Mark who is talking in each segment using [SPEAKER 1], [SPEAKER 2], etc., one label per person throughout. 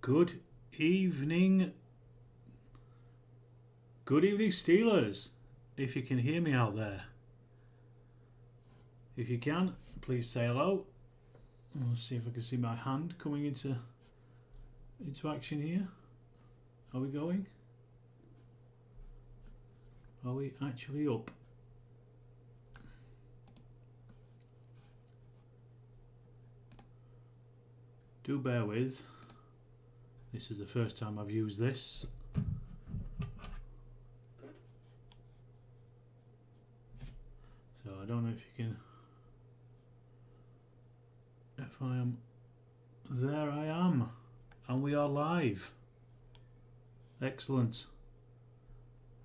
[SPEAKER 1] Good evening. Good evening, Steelers. If you can hear me out there. If you can, please say hello. Let's see if I can see my hand coming into action here. Are we going? Are we actually up? Do bear with. This is the first time I've used this. So I don't know if you can... If I am... There I am. And we are live. Excellent.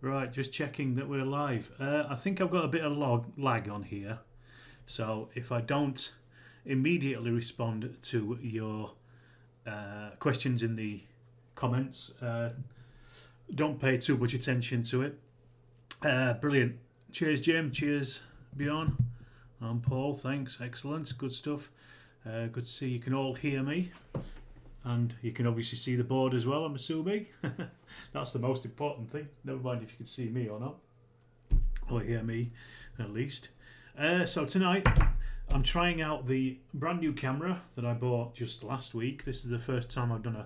[SPEAKER 1] Right, just checking that we're live. I think I've got a bit of lag on here. So if I don't immediately respond to your questions in the comments, don't pay too much attention to it. Brilliant. Cheers, Jim. Cheers, Bjorn. I'm Paul. Thanks. Excellent. Good stuff. Good to see you can all hear me. And you can obviously see the board as well, I'm assuming. That's the most important thing. Never mind if you can see me or not. Or hear me, at least. So tonight, I'm trying out the brand new camera that I bought just last week. This is the first time I've done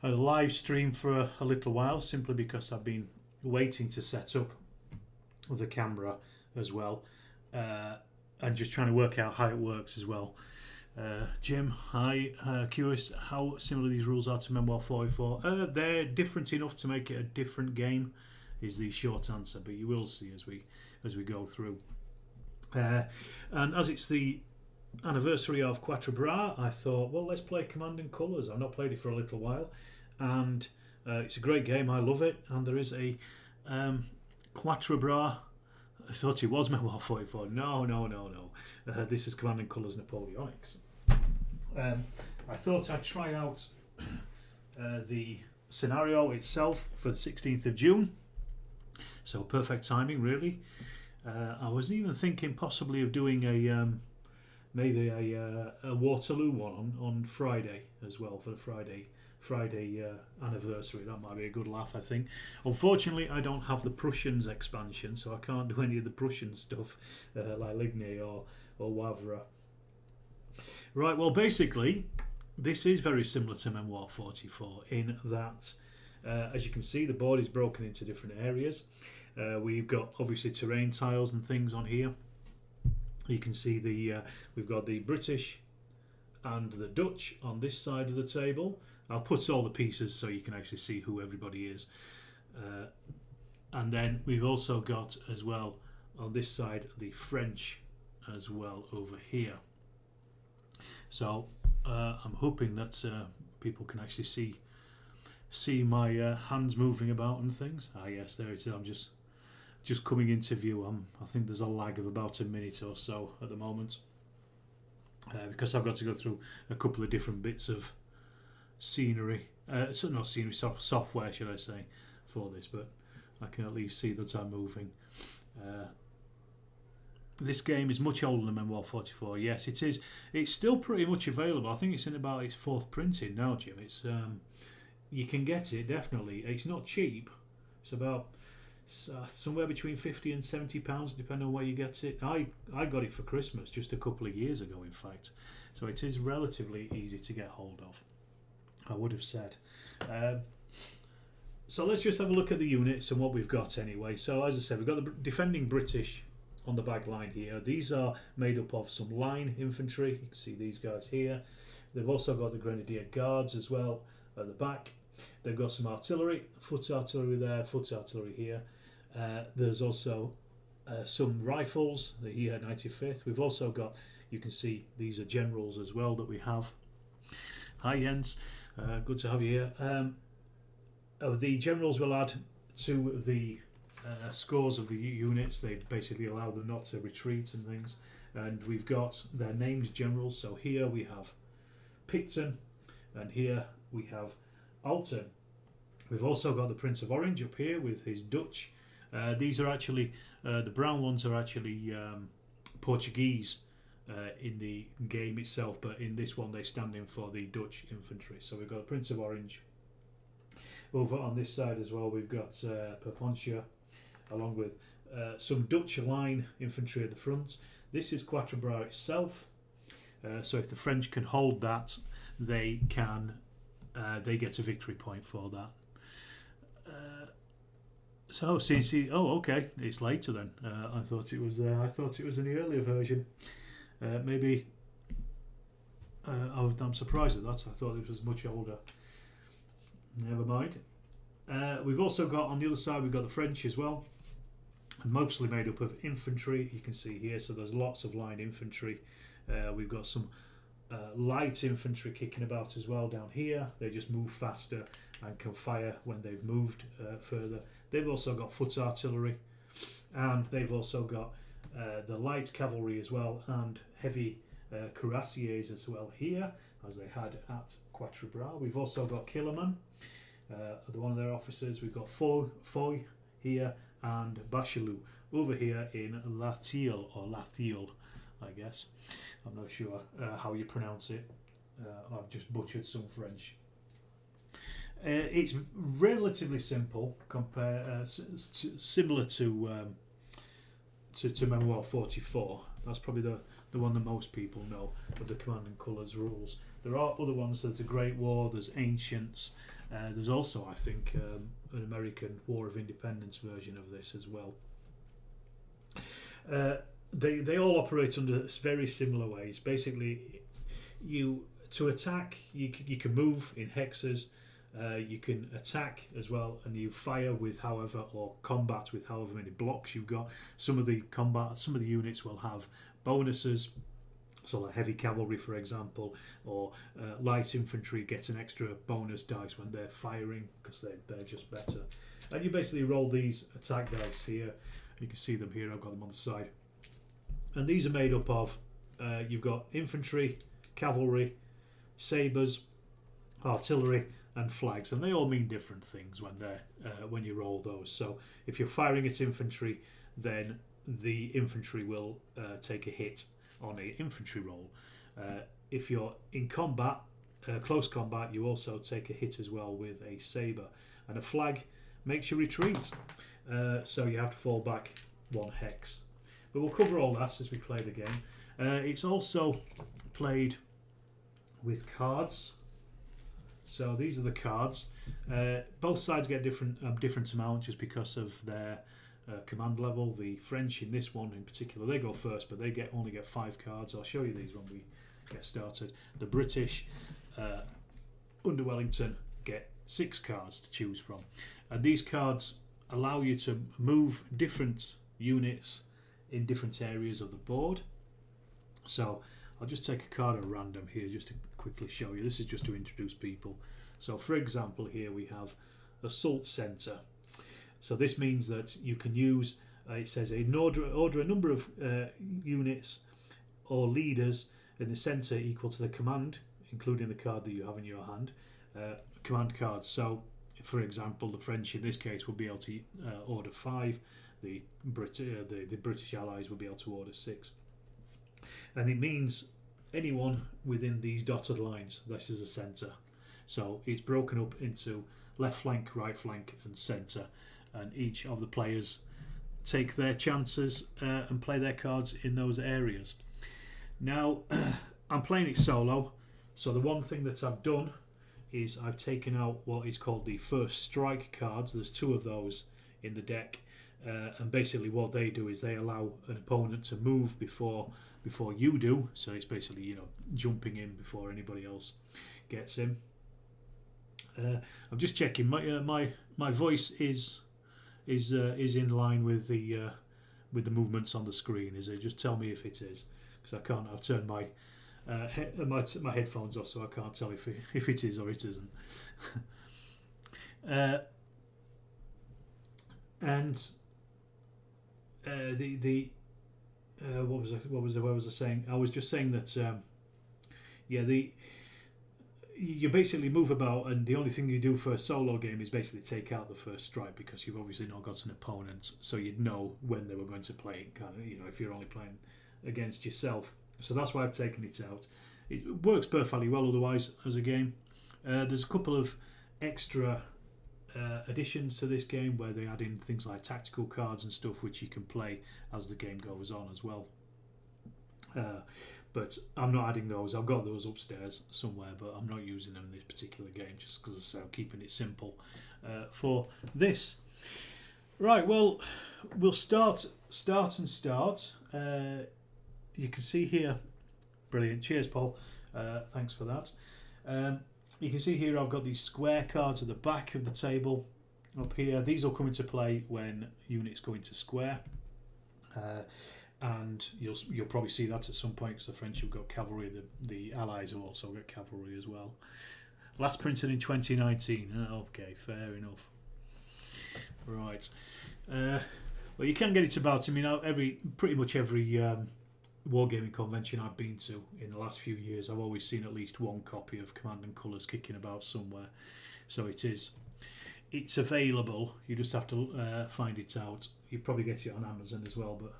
[SPEAKER 1] a live stream for a little while, simply because I've been waiting to set up the camera as well. And just trying to work out how it works as well. Jim, hi. Curious how similar these rules are to Memoir 44. They're different enough to make it a different game, is the short answer, but you will see as we go through. And as it's the anniversary of Quatre, I thought, well, let's play Command and Colours. I've not played it for a little while, and it's a great game. I love it, and there is a Quatre. I thought it was Memoir 44. No. This is Command and Colours Napoleonics. I thought I'd try out the scenario itself for the 16th of June. So perfect timing, really. I was even thinking possibly of doing maybe a Waterloo one on Friday as well, for the Friday anniversary. That might be a good laugh, I think. Unfortunately, I don't have the Prussians expansion, so I can't do any of the Prussian stuff like Ligny or Wavre. Right, well, basically, this is very similar to Memoir 44 in that, as you can see, the board is broken into different areas. We've got obviously terrain tiles and things on here. You can see we've got the British and the Dutch on this side of the table. I'll put all the pieces so you can actually see who everybody is. And then we've also got as well on this side the French as well over here. So I'm hoping that people can actually see my hands moving about and things. Ah yes, there it is. I'm just coming into view. I think there's a lag of about a minute or so at the moment, because I've got to go through a couple of different bits of scenery, software should I say, for this, but I can at least see that I'm moving. This game is much older than Memoir 44. Yes, it is. It's still pretty much available. I think it's in about its fourth printing now, Jim. It's you can get it, definitely. It's not cheap. It's about somewhere between £50 and £70, depending on where you get it. I got it for Christmas just a couple of years ago, in fact. So it is relatively easy to get hold of, I would have said. So let's just have a look at the units and what we've got anyway. So as I said, we've got the defending British on the back line here. These are made up of some line infantry. You can see these guys here. They've also got the Grenadier Guards as well at the back. They've got some artillery, foot artillery there, foot artillery here. There's also some rifles, the ER 95th. We've also got, you can see these are generals as well that we have. Hi Jens, good to have you here. The generals will add to the scores of the units. They basically allow them not to retreat and things. And we've got their named generals. So here we have Picton, and here we have Alton. We've also got the Prince of Orange up here with his Dutch. These are actually, the brown ones are actually Portuguese in the game itself, but in this one they stand in for the Dutch infantry. So we've got Prince of Orange. Over on this side as well, we've got Perpontia, along with some Dutch line infantry at the front. This is Quatre itself. So if the French can hold that, they get a victory point for that. So see. Oh, okay. It's later then. I thought it was in the earlier version. Maybe. I'm surprised at that. I thought it was much older. Never mind. We've also got on the other side. We've got the French as well, mostly made up of infantry. You can see here. So there's lots of line infantry. We've got some light infantry kicking about as well down here. They just move faster and can fire when they've moved further. They've also got foot artillery, and they've also got the light cavalry as well, and heavy cuirassiers as well here, as they had at Quatre Bras. We've also got Killerman, one of their officers. We've got Foy here, and Bachelou over here in Lathiel, or Lathiel, I guess. I'm not sure how you pronounce it. I've just butchered some French. It's relatively simple, similar to Memoir 44. That's probably the one that most people know of the Command and Colours rules. There are other ones. There's the Great War, there's Ancients, there's also, I think, an American War of Independence version of this as well. They all operate under very similar ways. Basically, to attack, you can move in hexes. You can attack as well, and you fire with however, or combat with however many blocks you've got. Some of the units will have bonuses, so like heavy cavalry, for example, or light infantry gets an extra bonus dice when they're firing because they're just better. And you basically roll these attack dice here. You can see them here. I've got them on the side, and these are made up of you've got infantry, cavalry, sabres, artillery, and flags, and they all mean different things when you roll those. So if you're firing at infantry, then the infantry will take a hit on an infantry roll. If you're in combat, close combat, you also take a hit as well with a sabre, and a flag makes you retreat. So you have to fall back one hex. But we'll cover all that as we play the game. It's also played with cards. So these are the cards. Both sides get different amount just because of their command level. The French in this one in particular, they go first, but they only get 5 cards. I'll show you these when we get started. The British under Wellington get 6 cards to choose from, and these cards allow you to move different units in different areas of the board. So I'll just take a card at random here just to quickly show you. This is just to introduce people. So for example, here we have Assault Centre. So this means that you can use, it says order a number of units or leaders in the centre equal to the command, including the card that you have in your hand, command cards. So for example, the French in this case will be able to order 5, the British allies will be able to order 6. And it means anyone within these dotted lines, this is a centre. So it's broken up into left flank, right flank and centre, and each of the players take their chances and play their cards in those areas. Now I'm playing it solo, so the one thing that I've done is I've taken out what is called the first strike cards. There's 2 of those in the deck, and basically what they do is they allow an opponent to move before you do. So it's basically jumping in before anybody else gets in. I'm just checking my voice is in line with the movements on the screen. Is it? Just tell me if it is, because I can't. I've turned my headphones off, so I can't tell if it is or it isn't. And what was I saying? I was just saying that you basically move about, and the only thing you do for a solo game is basically take out the first strike, because you've obviously not got an opponent, so you'd know when they were going to play. Kind of, if you're only playing against yourself. So that's why I've taken it out. It works perfectly well otherwise as a game. There's a couple of extra additions to this game where they add in things like tactical cards and stuff which you can play as the game goes on as well. But I'm not adding those. I've got those upstairs somewhere, but I'm not using them in this particular game just because I say I'm keeping it simple for this. Right, well, we'll start. You can see here, brilliant. Cheers, Paul. Thanks for that. You can see here I've got these square cards at the back of the table up here. These will come into play when units go into square. And you'll probably see that at some point because the French have got cavalry. The Allies have also got cavalry as well. Last printed in 2019. Okay, fair enough. Right. Well, you can get it about. I mean, pretty much every wargaming convention I've been to in the last few years, I've always seen at least one copy of Command and Colours kicking about somewhere. So it's available. You just have to find it out. You probably get it on Amazon as well, but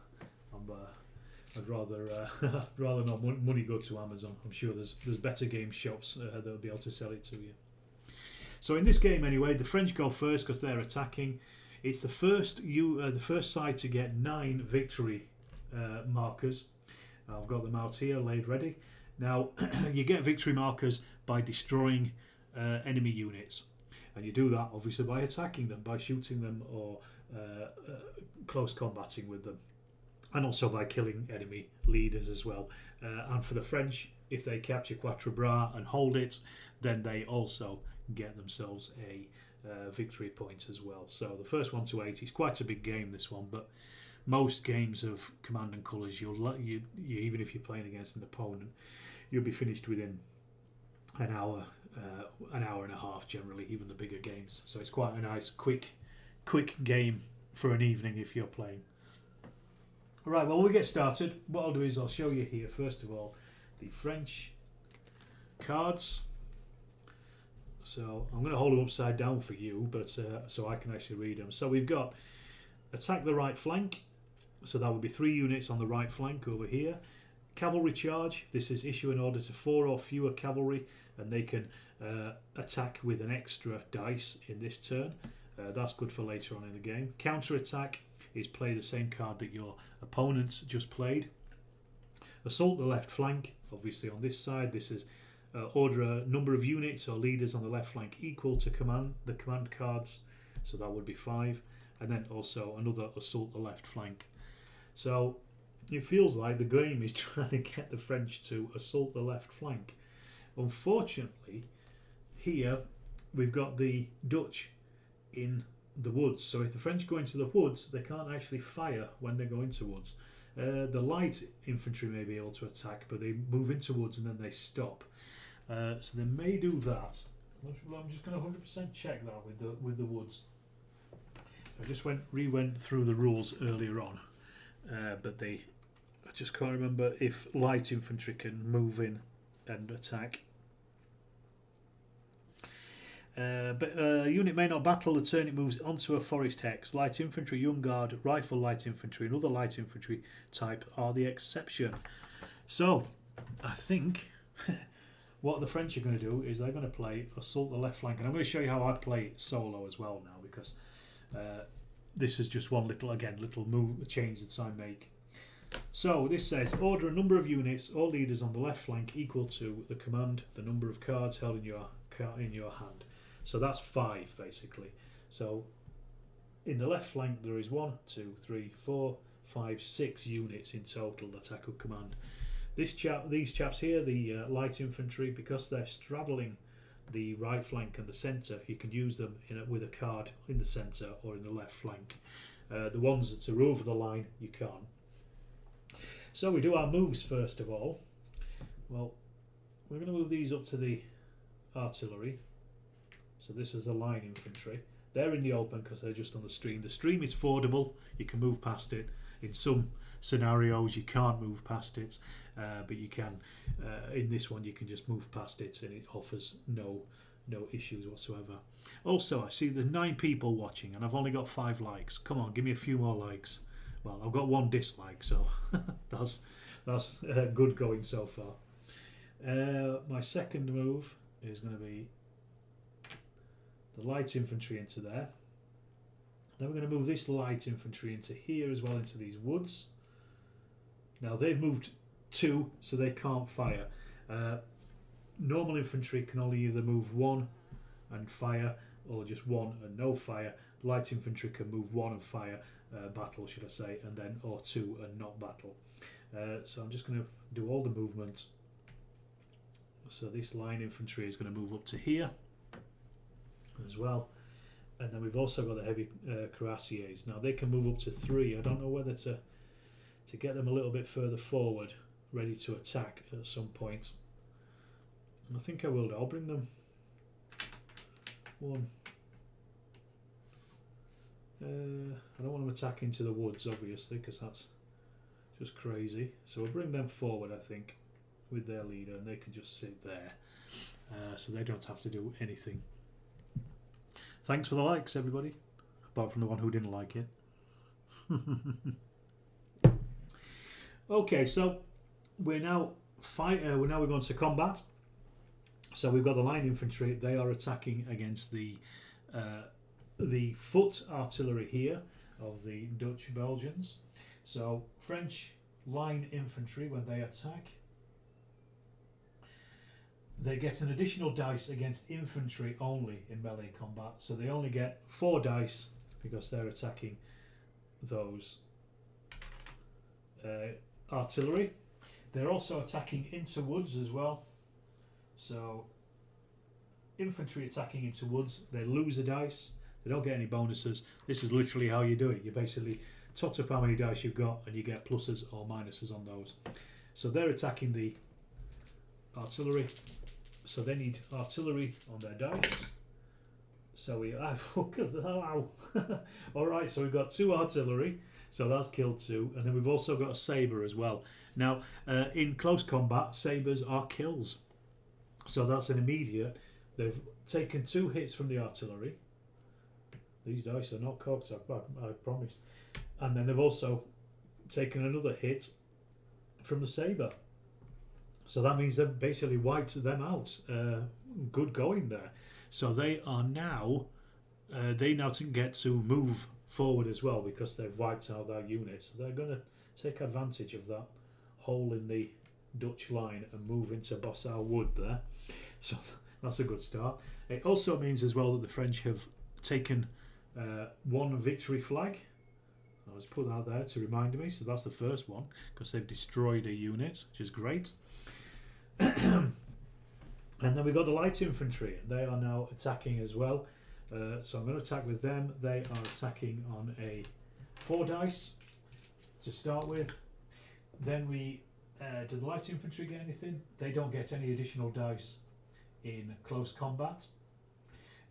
[SPEAKER 1] I'd rather not money go to Amazon. I'm sure there's better game shops that'll be able to sell it to you. So in this game anyway, the French go first because they're attacking. It's the first side to get 9 victory markers. I've got them out here laid ready. Now you get victory markers by destroying enemy units, and you do that obviously by attacking them, by shooting them, or close combating with them, and also by killing enemy leaders as well. And for the French, if they capture Quatre and hold it, then they also get themselves a victory point as well. So the first 1 to 8 is quite a big game, this one, but most games of Command and Colours, you even if you're playing against an opponent, you'll be finished within an hour and a half generally, even the bigger games. So it's quite a nice quick game for an evening if you're playing. Right, well, we get started. What I'll do is I'll show you here first of all the French cards. So I'm going to hold them upside down for you, but so I can actually read them. So we've got attack the right flank. So that would be 3 units on the right flank over here. Cavalry Charge. This is issue an order to 4 or fewer cavalry, and they can attack with an extra dice in this turn. That's good for later on in the game. Counter attack is play the same card that your opponents just played. Assault the left flank. Obviously on this side, this is order a number of units or leaders on the left flank equal to the command cards. So that would be 5. And then also another assault the left flank. So it feels like the game is trying to get the French to assault the left flank. Unfortunately, here we've got the Dutch in the woods. So if the French go into the woods, they can't actually fire when they go into woods. The light infantry may be able to attack, but they move into woods and then they stop. So they may do that. I'm just going to 100% check that with the woods. I just went through the rules earlier on, but I just can't remember if light infantry can move in and attack. But a unit may not battle the turn it moves onto a forest hex. Light infantry, young guard, rifle light infantry, and other light infantry type are the exception. So I think what the French are going to do is they're going to play assault the left flank, and I'm going to show you how I play solo as well now, because this is just one little move change that I make. So this says order a number of units or leaders on the left flank equal to the command, the number of cards held in your hand. So that's 5 basically. So in the left flank there is 1, 2, 3, 4, 5, 6 units in total that I could command. These chaps here, the light infantry, because they're straddling the right flank and the centre, you can use them with a card in the centre or in the left flank. The ones that are over the line, you can't. So we do our moves first of all. Well, we're going to move these up to the artillery. So this is the line infantry. They're in the open because they're just on the stream. The stream is fordable. You can move past it. In some scenarios you can't move past it, but you can. In this one you can just move past it and it offers no issues whatsoever. Also, I see there's 9 people watching and I've only got 5 likes. Come on, give me a few more likes. Well, I've got 1 dislike, so that's good going so far. My second move is going to be the light infantry into there. Then we're going to move this light infantry into here as well, into these woods. Now they've moved 2, so they can't fire. Normal infantry can only either move 1 and fire, or just 1 and no fire. Light infantry can move 1 and fire, battle should I say, and then or 2 and not battle. So I'm just going to do all the movement. So this line infantry is going to move up to here as well. And then we've also got the heavy cuirassiers. Now they can move up to 3. I don't know whether to get them a little bit further forward, ready to attack at some point. I think I will. I'll bring them 1. I don't want them to attack into the woods, obviously, because that's just crazy. So we'll bring them forward, I think, with their leader, and they can just sit there, so they don't have to do anything. Thanks for the likes, everybody, apart from the one who didn't like it. Okay, so we're now we're going to combat. So we've got the line infantry. They are attacking against the foot artillery here of the Dutch Belgians. So French line infantry, when they attack, they get an additional dice against infantry only in melee combat. So they only get 4 dice because they're attacking those artillery. They're also attacking into woods as well. So infantry attacking into woods, they lose a dice. They don't get any bonuses. This is literally how you do it. You basically tot up how many dice you've got and you get pluses or minuses on those. So they're attacking the artillery. So they need artillery on their dice. So we wow. Alright, so we've got 2 artillery. So that's killed 2. And then we've also got a sabre as well. Now, in close combat, sabres are kills. So that's an immediate. They've taken 2 hits from the artillery. These dice are not cocked, I promise. And then they've also taken another hit from the sabre. So that means they've basically wiped them out. Good going there. So they are now, they now get to move forward as well because they've wiped out their units. So they're going to take advantage of that hole in the Dutch line and move into Bossau Wood there. So that's a good start. It also means as well that the French have taken 1 victory flag. I'll just put that there to remind me. So that's the first one because they've destroyed a unit, which is great. And then we've got the light infantry. They are now attacking as well. So I'm going to attack with them. They are attacking on a 4 dice to start with. Then we do the light infantry get anything? They don't get any additional dice in close combat,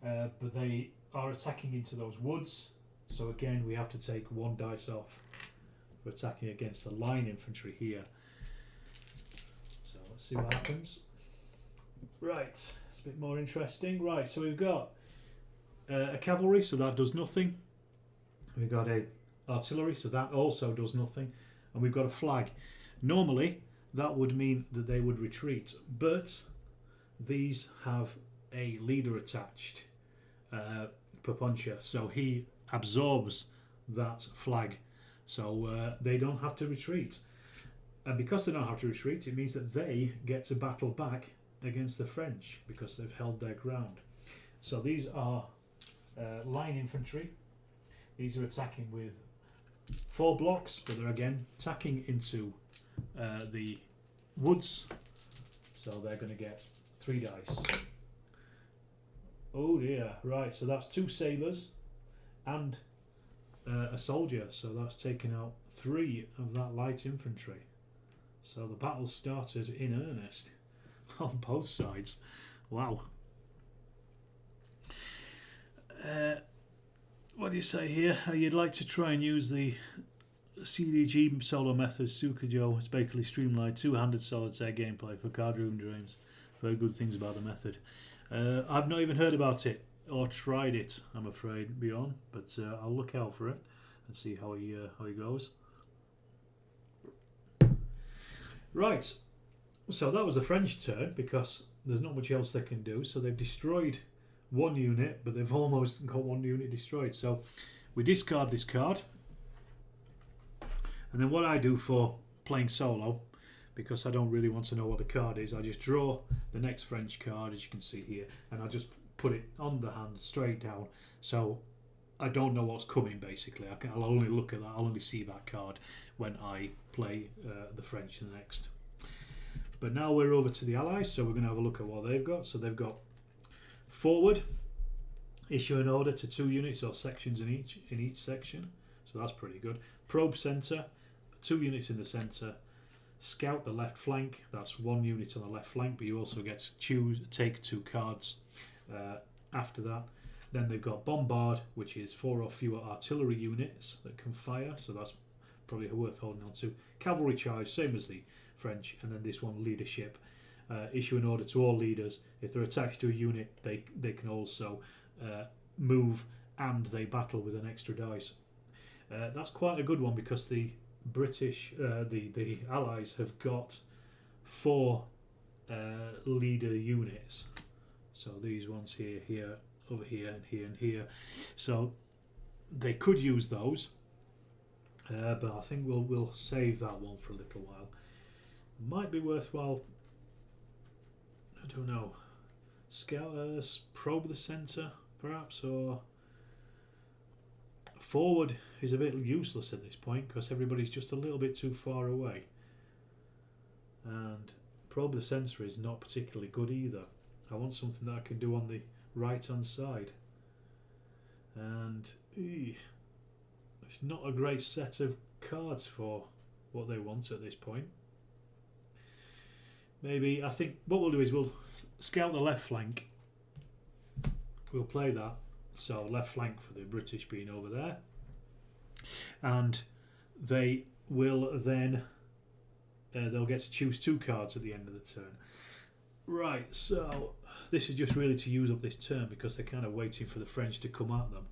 [SPEAKER 1] but they are attacking into those woods. So again, we have to take 1 dice off for attacking against the line infantry here. So let's see what happens. Right, it's a bit more interesting. Right, so we've got a cavalry, so that does nothing. We've got a artillery, so that also does nothing. And we've got a flag. Normally, that would mean that they would retreat, but these have a leader attached, Papuncha, so he absorbs that flag. So they don't have to retreat. And because they don't have to retreat, it means that they get to battle back against the French because they've held their ground. So these are line infantry. These are attacking with 4 blocks, but they're again attacking into the woods. So they're going to get 3 dice. Oh dear, right, so that's 2 sabres and a soldier. So that's taken out 3 of that light infantry. So the battle started in earnest on both sides. Wow. What do you say here? You'd like to try and use the CDG solo method, Sukajo. It's basically streamlined 2-handed solitaire gameplay for card room dreams. Very good things about the method. I've not even heard about it or tried it, I'm afraid, Bjorn, but I'll look out for it and see how he goes. Right, so that was the French turn because there's not much else they can do. So they've destroyed one unit, but they've almost got one unit destroyed. So we discard this card. And then what I do for playing solo, because I don't really want to know what the card is, I just draw the next French card, as you can see here, and I just put it on the hand straight down. So I don't know what's coming, basically. I'll only look at that, I'll only see that card when I play the French next. But now we're over to the Allies, so we're going to have a look at what they've got. So they've got forward, issue an order to 2 units or sections in each section. So that's pretty good. Probe centre, 2 units in the centre. Scout the left flank, that's 1 unit on the left flank, but you also get to take 2 cards after that. Then they've got bombard, which is 4 or fewer artillery units that can fire, so that's probably worth holding on to. Cavalry charge, same as the French, and then this one, leadership. Issue an order to all leaders. If they're attached to a unit, they can also move and they battle with an extra dice. That's quite a good one because the British, the Allies have got 4 leader units. So these ones here, over here, and here, and here. So they could use those, but I think we'll save that one for a little while. Might be worthwhile. I don't know. Scout, probe the centre, perhaps, or forward is a bit useless at this point because everybody's just a little bit too far away. And probe the centre is not particularly good either. I want something that I can do on the right hand side. And it's not a great set of cards for what they want at this point. Maybe, I think what we'll do is we'll scout the left flank. We'll play that. So left flank for the British being over there. And they will then, they'll get to choose 2 cards at the end of the turn. Right, so this is just really to use up this turn because they're kind of waiting for the French to come at them.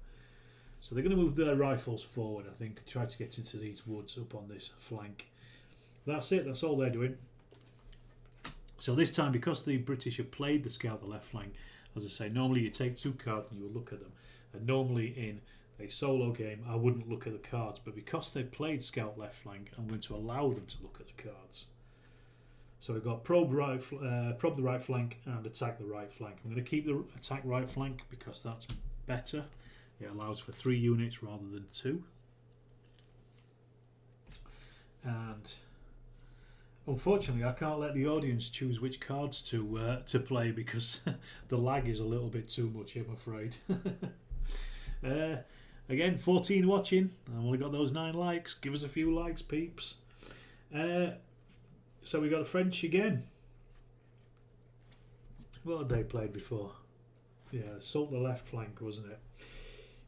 [SPEAKER 1] So they're going to move their rifles forward, I think, and try to get into these woods up on this flank. That's it, that's all they're doing. So this time, because the British have played the scout the left flank, as I say, normally you take 2 cards and you will look at them. And normally in a solo game, I wouldn't look at the cards. But because they've played scout left flank, I'm going to allow them to look at the cards. So we've got probe the right flank and attack the right flank. I'm going to keep the attack right flank because that's better. It allows for 3 units rather than 2. And unfortunately, I can't let the audience choose which cards to play because the lag is a little bit too much, I'm afraid. Again, 14 watching. I've only got those 9 likes. Give us a few likes, peeps. So we got the French again. What had they played before? Yeah, assault the left flank, wasn't it?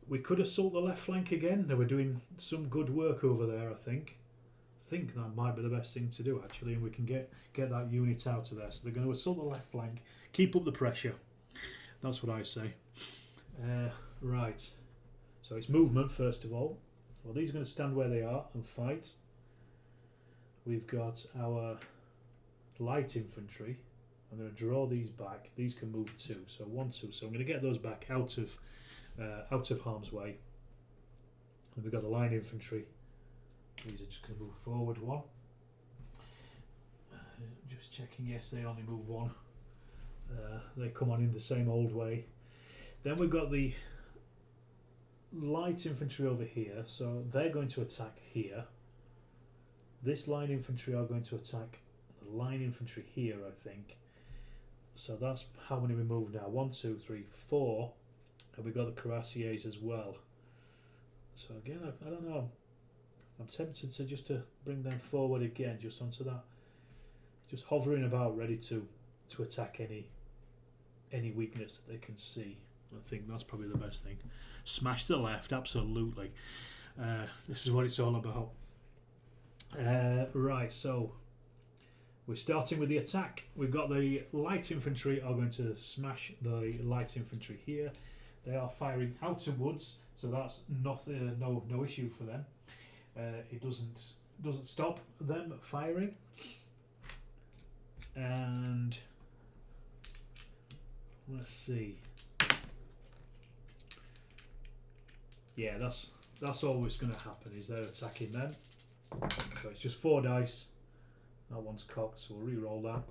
[SPEAKER 1] We could assault the left flank again. They were doing some good work over there, I think. I think that might be the best thing to do, actually, and we can get that unit out of there. So they're going to assault the left flank, keep up the pressure. That's what I say. Right. So it's movement, first of all. Well, these are going to stand where they are and fight. We've got our light infantry. I'm going to draw these back. These can move 2, so 1, 2. So I'm going to get those back out of harm's way. And we've got the line infantry. These are just going to move forward 1. Just checking, yes, they only move 1. They come on in the same old way. Then we've got the light infantry over here, so they're going to attack here. This line infantry are going to attack the line infantry here, I think. So that's how many we move now. 1, 2, 3, 4. And we've got the cuirassiers as well. So again, I don't know. I'm tempted to bring them forward again, just onto that. Just hovering about, ready to attack any weakness that they can see. I think that's probably the best thing. Smash to the left, absolutely. This is what it's all about. Right, so we're starting with the attack. We've got the light infantry are going to smash the light infantry here. They are firing out of woods, so that's no issue for them. It doesn't stop them firing. And let's see. Yeah, that's always going to happen, is they're attacking them. So it's just 4 dice. That one's cocked, so we'll re-roll that.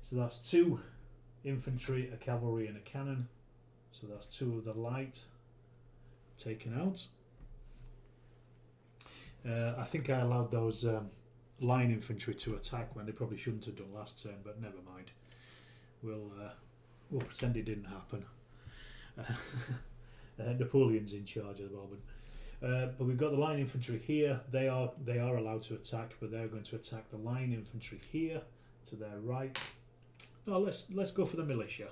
[SPEAKER 1] So that's 2 infantry, a cavalry and a cannon. So that's 2 of the light taken out. I think I allowed those line infantry to attack when they probably shouldn't have done last turn, but never mind. We'll pretend it didn't happen. Napoleon's in charge at the moment. But we've got the line infantry here. They are allowed to attack, but they're going to attack the line infantry here to their right. No, let's go for the militia.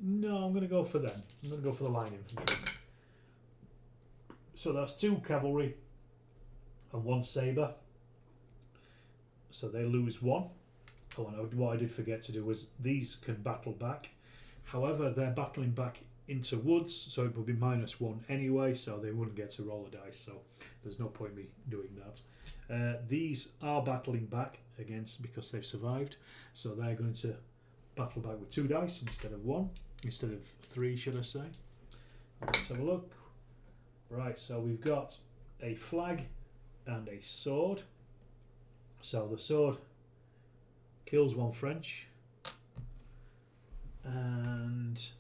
[SPEAKER 1] No, I'm going to go for them. I'm going to go for the line infantry. So that's 2 cavalry and 1 sabre. So they lose 1. Oh, and what I did forget to do was these can battle back. However, they're battling back into woods, so it would be -1 anyway, so they wouldn't get to roll a dice, so there's no point me doing that. These are battling back against because they've survived, so they're going to battle back with 2 dice instead of 1, instead of 3, should I say. Let's have a look. Right, so we've got a flag and a sword. So the sword kills 1 French, and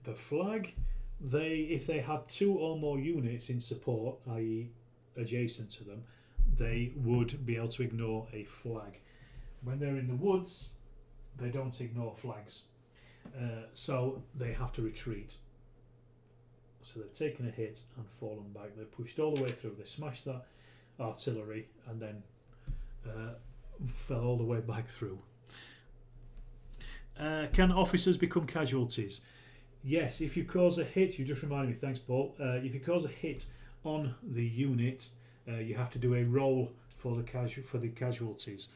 [SPEAKER 1] the flag, if they had 2 or more units in support, i.e. adjacent to them, they would be able to ignore a flag. When they're in the woods, they don't ignore flags, so they have to retreat. So they've taken a hit and fallen back. They're pushed all the way through. They smashed that artillery and then fell all the way back through. Can officers become casualties? Yes, if you cause a hit, you just reminded me, thanks Paul, if you cause a hit on the unit, you have to do a roll for the casualties.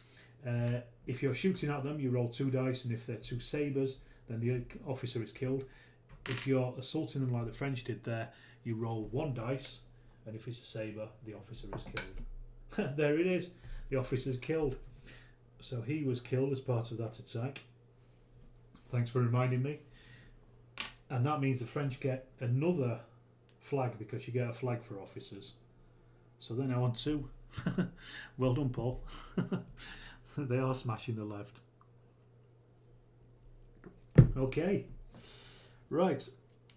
[SPEAKER 1] If you're shooting at them, you roll 2 dice, and if they're 2 sabres, then the officer is killed. If you're assaulting them like the French did there, you roll 1 dice, and if it's a sabre, the officer is killed. There it is, the officer's killed. So he was killed as part of that attack. Thanks for reminding me. And that means the French get another flag, because you get a flag for officers. So they're now on 2. Well done, Paul. They are smashing the left. Okay. Right.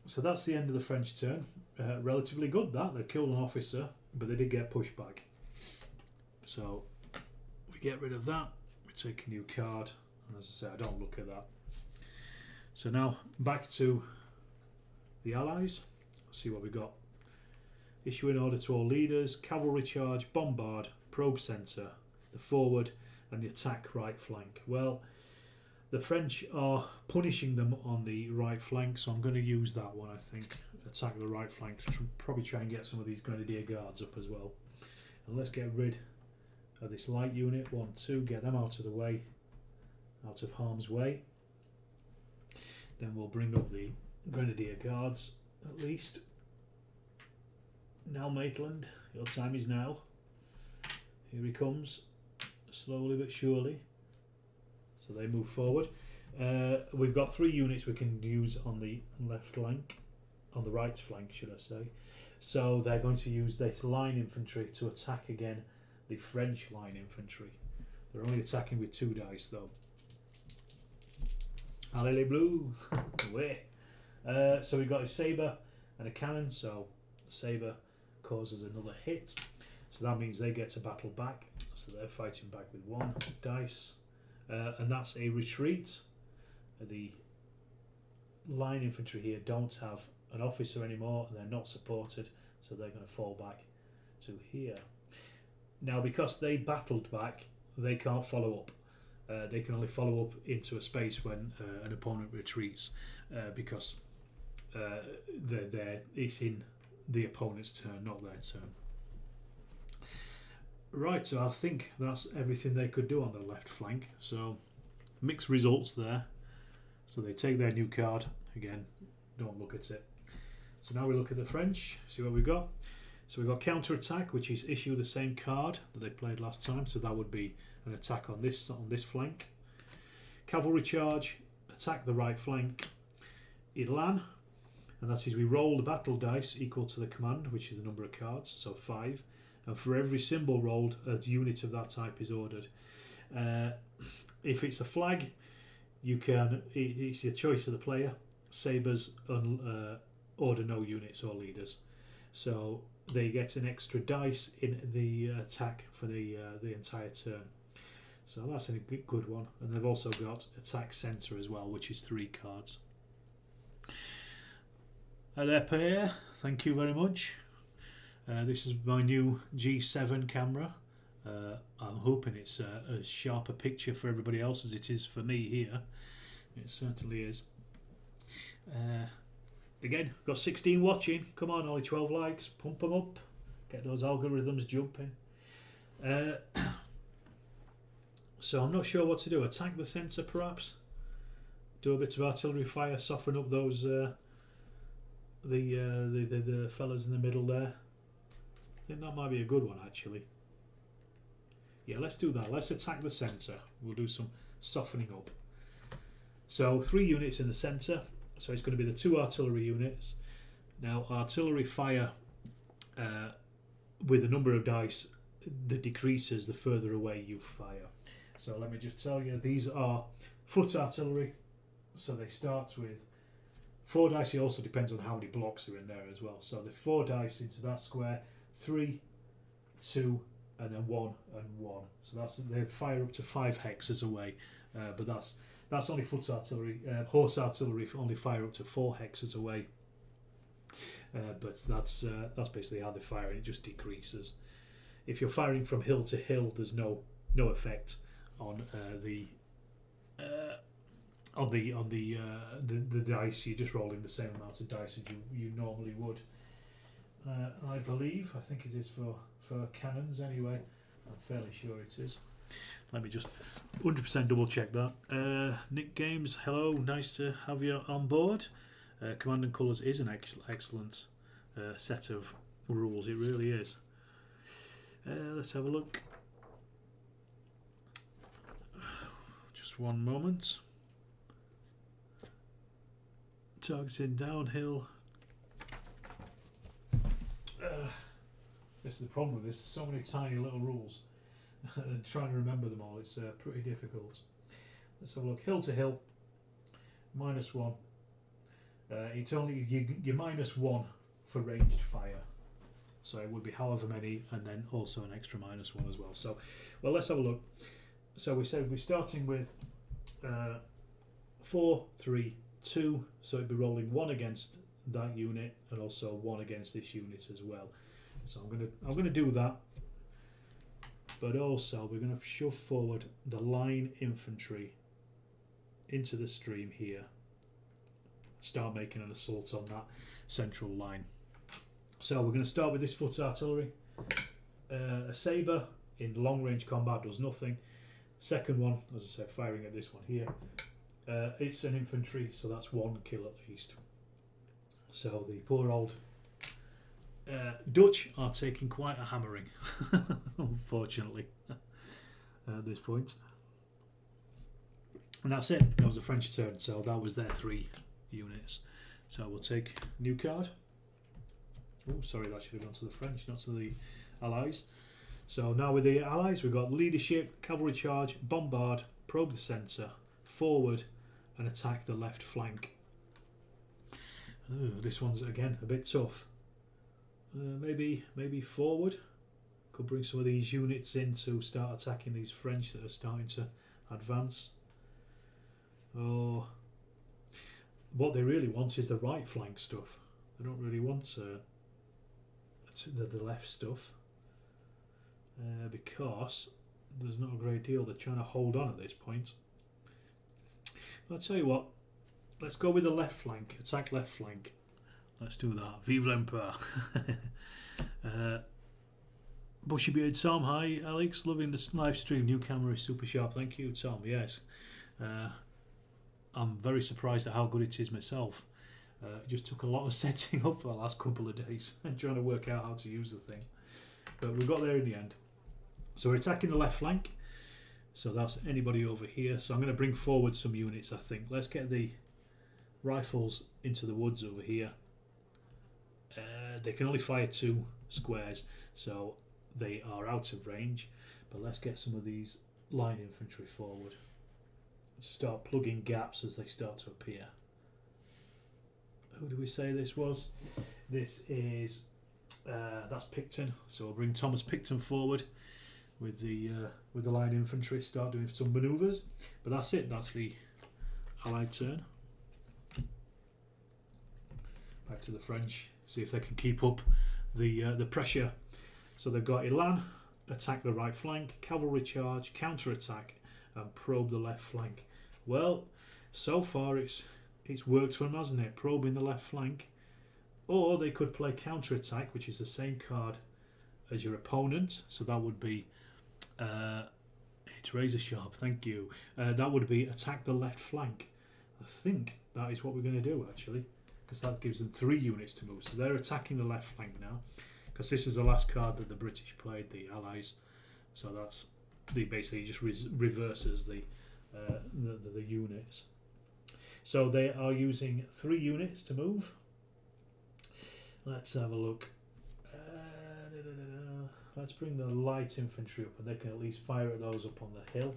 [SPEAKER 1] So that's the end of the French turn. Relatively good, that. They killed an officer, but they did get pushed back. So we get rid of that. We take a new card. And as I say, I don't look at that. So now back to the Allies. See what we got. Issue an order to all leaders. Cavalry charge, bombard, probe centre, the forward and the attack right flank. Well, the French are punishing them on the right flank, so I'm going to use that one, I think. Attack the right flank to probably try and get some of these Grenadier Guards up as well. And let's get rid of this light unit. 1, 2, get them out of the way, out of harm's way. Then we'll bring up the Grenadier Guards at least. Now Maitland, your time is now. Here he comes, slowly but surely. So they move forward. We've got 3 units we can use on the left flank, on the right flank should I say. So they're going to use this line infantry to attack again the French line infantry. They're only attacking with 2 dice though. Allez les bleus! Away! So we've got a sabre and a cannon, so the sabre causes another hit. So that means they get to battle back. So they're fighting back with 1 dice. And that's a retreat. The line infantry here don't have an officer anymore, and they're not supported, so they're going to fall back to here. Now, because they battled back, they can't follow up. They can only follow up into a space when an opponent retreats, because it's in the opponent's turn, not their turn. Right, so I think that's everything they could do on the left flank. So mixed results there. So they take their new card. Again, don't look at it. So now we look at the French, see what we've got. So we've got counter attack, which is issue the same card that they played last time, so that would be an attack on this flank. Cavalry Charge, attack the right flank. Elan, and that is we roll the battle dice equal to the command, which is the number of cards, so 5. And for every symbol rolled, a unit of that type is ordered. If it's a flag, you can. It's your choice of the player. Sabres order no units or leaders, so they get an extra dice in the attack for the entire turn. So that's a good one. And they've also got attack centre as well, which is 3 cards. There, Pierre. Thank you very much. This is my new G7 camera. I'm hoping it's a sharper picture for everybody else as it is for me here. It certainly is. Again, got 16 watching. Come on, only 12 likes. Pump them up. Get those algorithms jumping. So I'm not sure what to do. Attack the centre, perhaps. Do a bit of artillery fire, soften up those the fellas in the middle there. I think that might be a good one, actually. Yeah, let's do that. Let's attack the centre. We'll do some softening up. So 3 units in the centre. So it's going to be the 2 artillery units. Now, artillery fire with a number of dice that decreases the further away you fire. So let me just tell you, these are foot artillery. So they start with 4 dice. It also depends on how many blocks are in there as well. So the 4 dice into that square, 3, 2, and then 1 and 1. So they fire up to 5 hexes away. But that's only foot artillery. Horse artillery only fire up to 4 hexes away. But that's basically how they fire. It just decreases. If you're firing from hill to hill, there's no effect on the dice. You're just rolling the same amount of dice as you normally would. I believe. I think it is for cannons anyway. I'm fairly sure it is. Let me just 100% double check that. Nick Games, hello, nice to have you on board. Command and Colours is an excellent set of rules, it really is. Let's have a look. Just one moment. Targeting downhill. This is the problem with this, there's so many tiny little rules. And trying to remember them all, it's pretty difficult. Let's have a look. Hill to hill, -1. It's only you're -1 for ranged fire, so it would be however many, and then also an extra -1 as well. So, well, let's have a look. So we said we're starting with 4, 3, 2. So it'd be rolling 1 against that unit and also 1 against this unit as well. So I'm gonna do that. But also we're going to shove forward the line infantry into the stream here. Start making an assault on that central line. So we're going to start with this foot artillery. A sabre in long range combat does nothing. Second one, as I said, firing at this one here. It's an infantry, so that's 1 kill at least. So the poor old Dutch are taking quite a hammering, unfortunately, at this point. And that's it. That was the French turn, so that was their 3 units. So we'll take new card. Oh, sorry, that should have gone to the French, not to the Allies. So now with the Allies, we've got leadership, cavalry charge, bombard, probe the centre, forward, and attack the left flank. Oh, this one's again a bit tough. Maybe forward. Could bring some of these units in to start attacking these French that are starting to advance. Oh, what they really want is the right flank stuff. They don't really want the left stuff because there's not a great deal they're trying to hold on at this point. But I'll tell you what, let's go with the left flank. Attack left flank. Let's do that. Vive l'Empereur. Bushy Beard Tom, hi Alex, loving the live stream. New camera is super sharp. Thank you, Tom. Yes, I'm very surprised at how good it is myself. It just took a lot of setting up for the last couple of days and trying to work out how to use the thing. But we got there in the end. So we're attacking the left flank. So that's anybody over here. So I'm going to bring forward some units, I think. Let's get the rifles into the woods over here. They can only fire 2 squares, so they are out of range. But let's get some of these line infantry forward. Start plugging gaps as they start to appear. Who do we say this was? This is that's Picton. So we'll bring Thomas Picton forward with the line infantry. Start doing some manoeuvres. But that's it. That's the Allied turn. Back to the French. See if they can keep up the pressure. So they've got Elan, attack the right flank, Cavalry Charge, counter attack, and probe the left flank. Well, so far it's worked for them, hasn't it? Probing the left flank. Or they could play counter attack, which is the same card as your opponent. So that would be it's razor sharp. Thank you. That would be attack the left flank. I think that is what we're going to do actually, because that gives them 3 units to move. So they're attacking the left flank now, because this is the last card that the British played, the Allies. So that's basically just reverses the units. So they are using 3 units to move. Let's have a look. Let's bring the light infantry up, and they can at least fire at those up on the hill.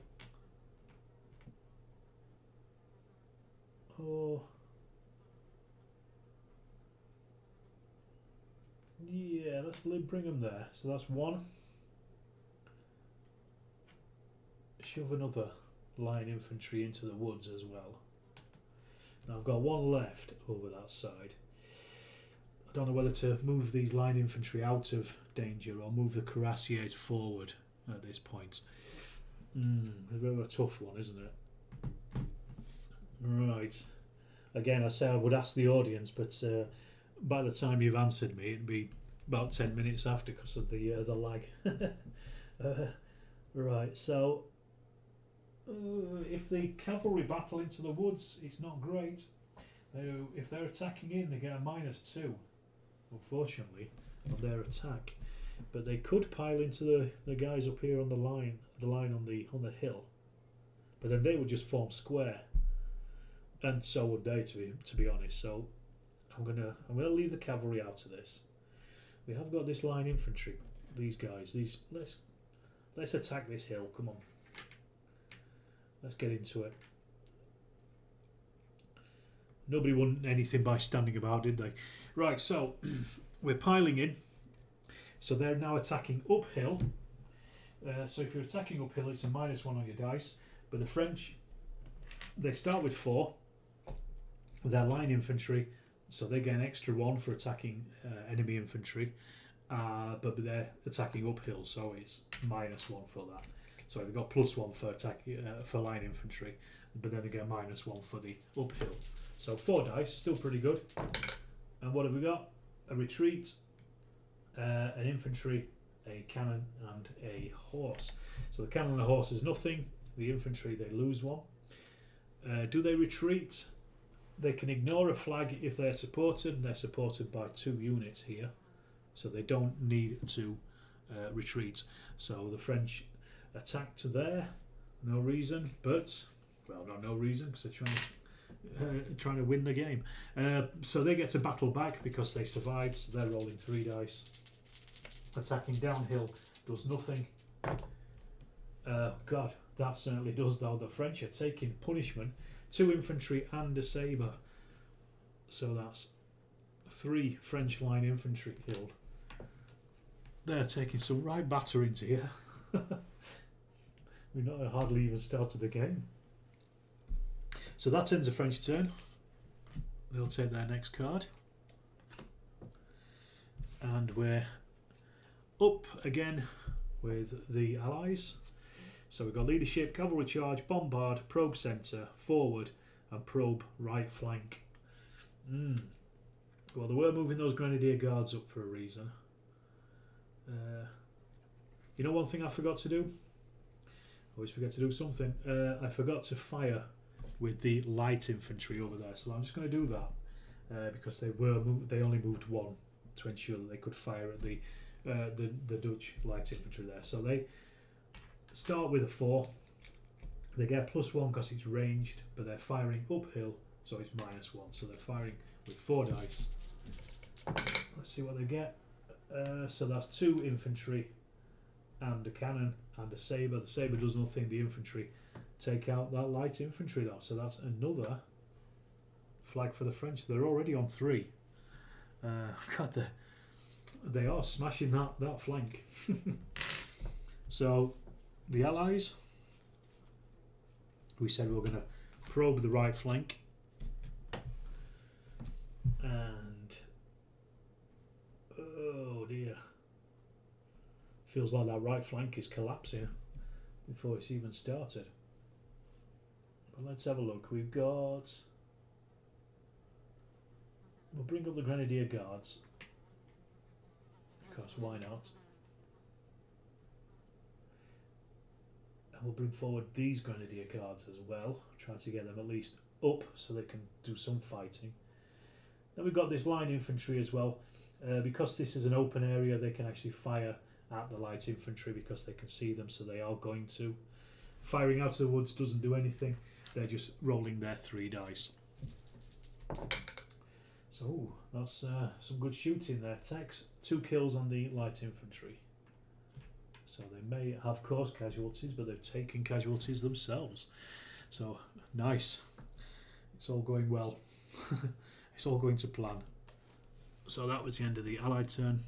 [SPEAKER 1] Oh. Yeah, let's bring them there. So that's 1. Shove another line infantry into the woods as well. Now I've got 1 left over that side. I don't know whether to move these line infantry out of danger or move the cuirassiers forward at this point. A bit of a tough one, isn't it? Right. Again, I say I would ask the audience, but by the time you've answered me, it'd be about 10 minutes after because of the lag. Right, so if the cavalry battle into the woods, it's not great. If they're attacking in, they get a -2, unfortunately, on their attack. But they could pile into the guys up here on the line on the hill. But then they would just form square, and so would they, to be honest. So I'm gonna leave the cavalry out of this. We have got this line infantry. These guys. Let's attack this hill. Come on. Let's get into it. Nobody won anything by standing about, did they? Right, so we're piling in. So they're now attacking uphill. So if you're attacking uphill, it's a -1 on your dice. But the French, they start with 4. Their line infantry, so they get an extra 1 for attacking enemy infantry. But they're attacking uphill, so it's -1 for that. So they've got +1 for attack for line infantry, but then they get -1 for the uphill. So 4 dice, still pretty good. And what have we got? A retreat, an infantry, a cannon, and a horse. So the cannon and the horse is nothing. The infantry, they lose 1. Do they retreat? They can ignore a flag if they're supported, and they're supported by 2 units here. So they don't need to retreat. So the French attack to there, no reason, but, well, no reason, because they're trying to win the game. So they get to battle back because they survived, so they're rolling 3 dice. Attacking downhill does nothing. God, that certainly does, though. The French are taking punishment. 2 infantry and a sabre. So that's 3 French line infantry killed. They're taking some right battering here. We've not hardly even started the game. So that ends the French turn. They'll take their next card. And we're up again with the Allies. So we've got leadership, cavalry charge, bombard, probe centre, forward, and probe right flank. Well, they were moving those Grenadier Guards up for a reason. You know one thing I forgot to do? Always forget to do something. I forgot to fire with the light infantry over there, so I'm just going to do that. because they only moved one to ensure that they could fire at the Dutch light infantry there. So they start with a 4. They get +1 because it's ranged, but they're firing uphill, so it's -1. So they're firing with 4 dice. Let's see what they get. So that's 2 infantry and a cannon and a sabre. The sabre does nothing. The infantry take out that light infantry though. So that's another flag for the French. They're already on 3. God, they are smashing that flank. So the Allies, we said we were going to probe the right flank, and oh dear, feels like that right flank is collapsing before it's even started. But let's have a look. We've got, we'll bring up the Grenadier Guards, because why not? And we'll bring forward these Grenadier Guards as well, try to get them at least up so they can do some fighting. Then we've got this line infantry as well. Because this is an open area, they can actually fire at the light infantry because they can see them, so they are going to. Firing out of the woods doesn't do anything, they're just rolling their 3 dice. So that's some good shooting there. Tex, 2 kills on the light infantry. So they may have caused casualties, but they've taken casualties themselves. So nice. It's all going well. It's all going to plan. So that was the end of the Allied turn.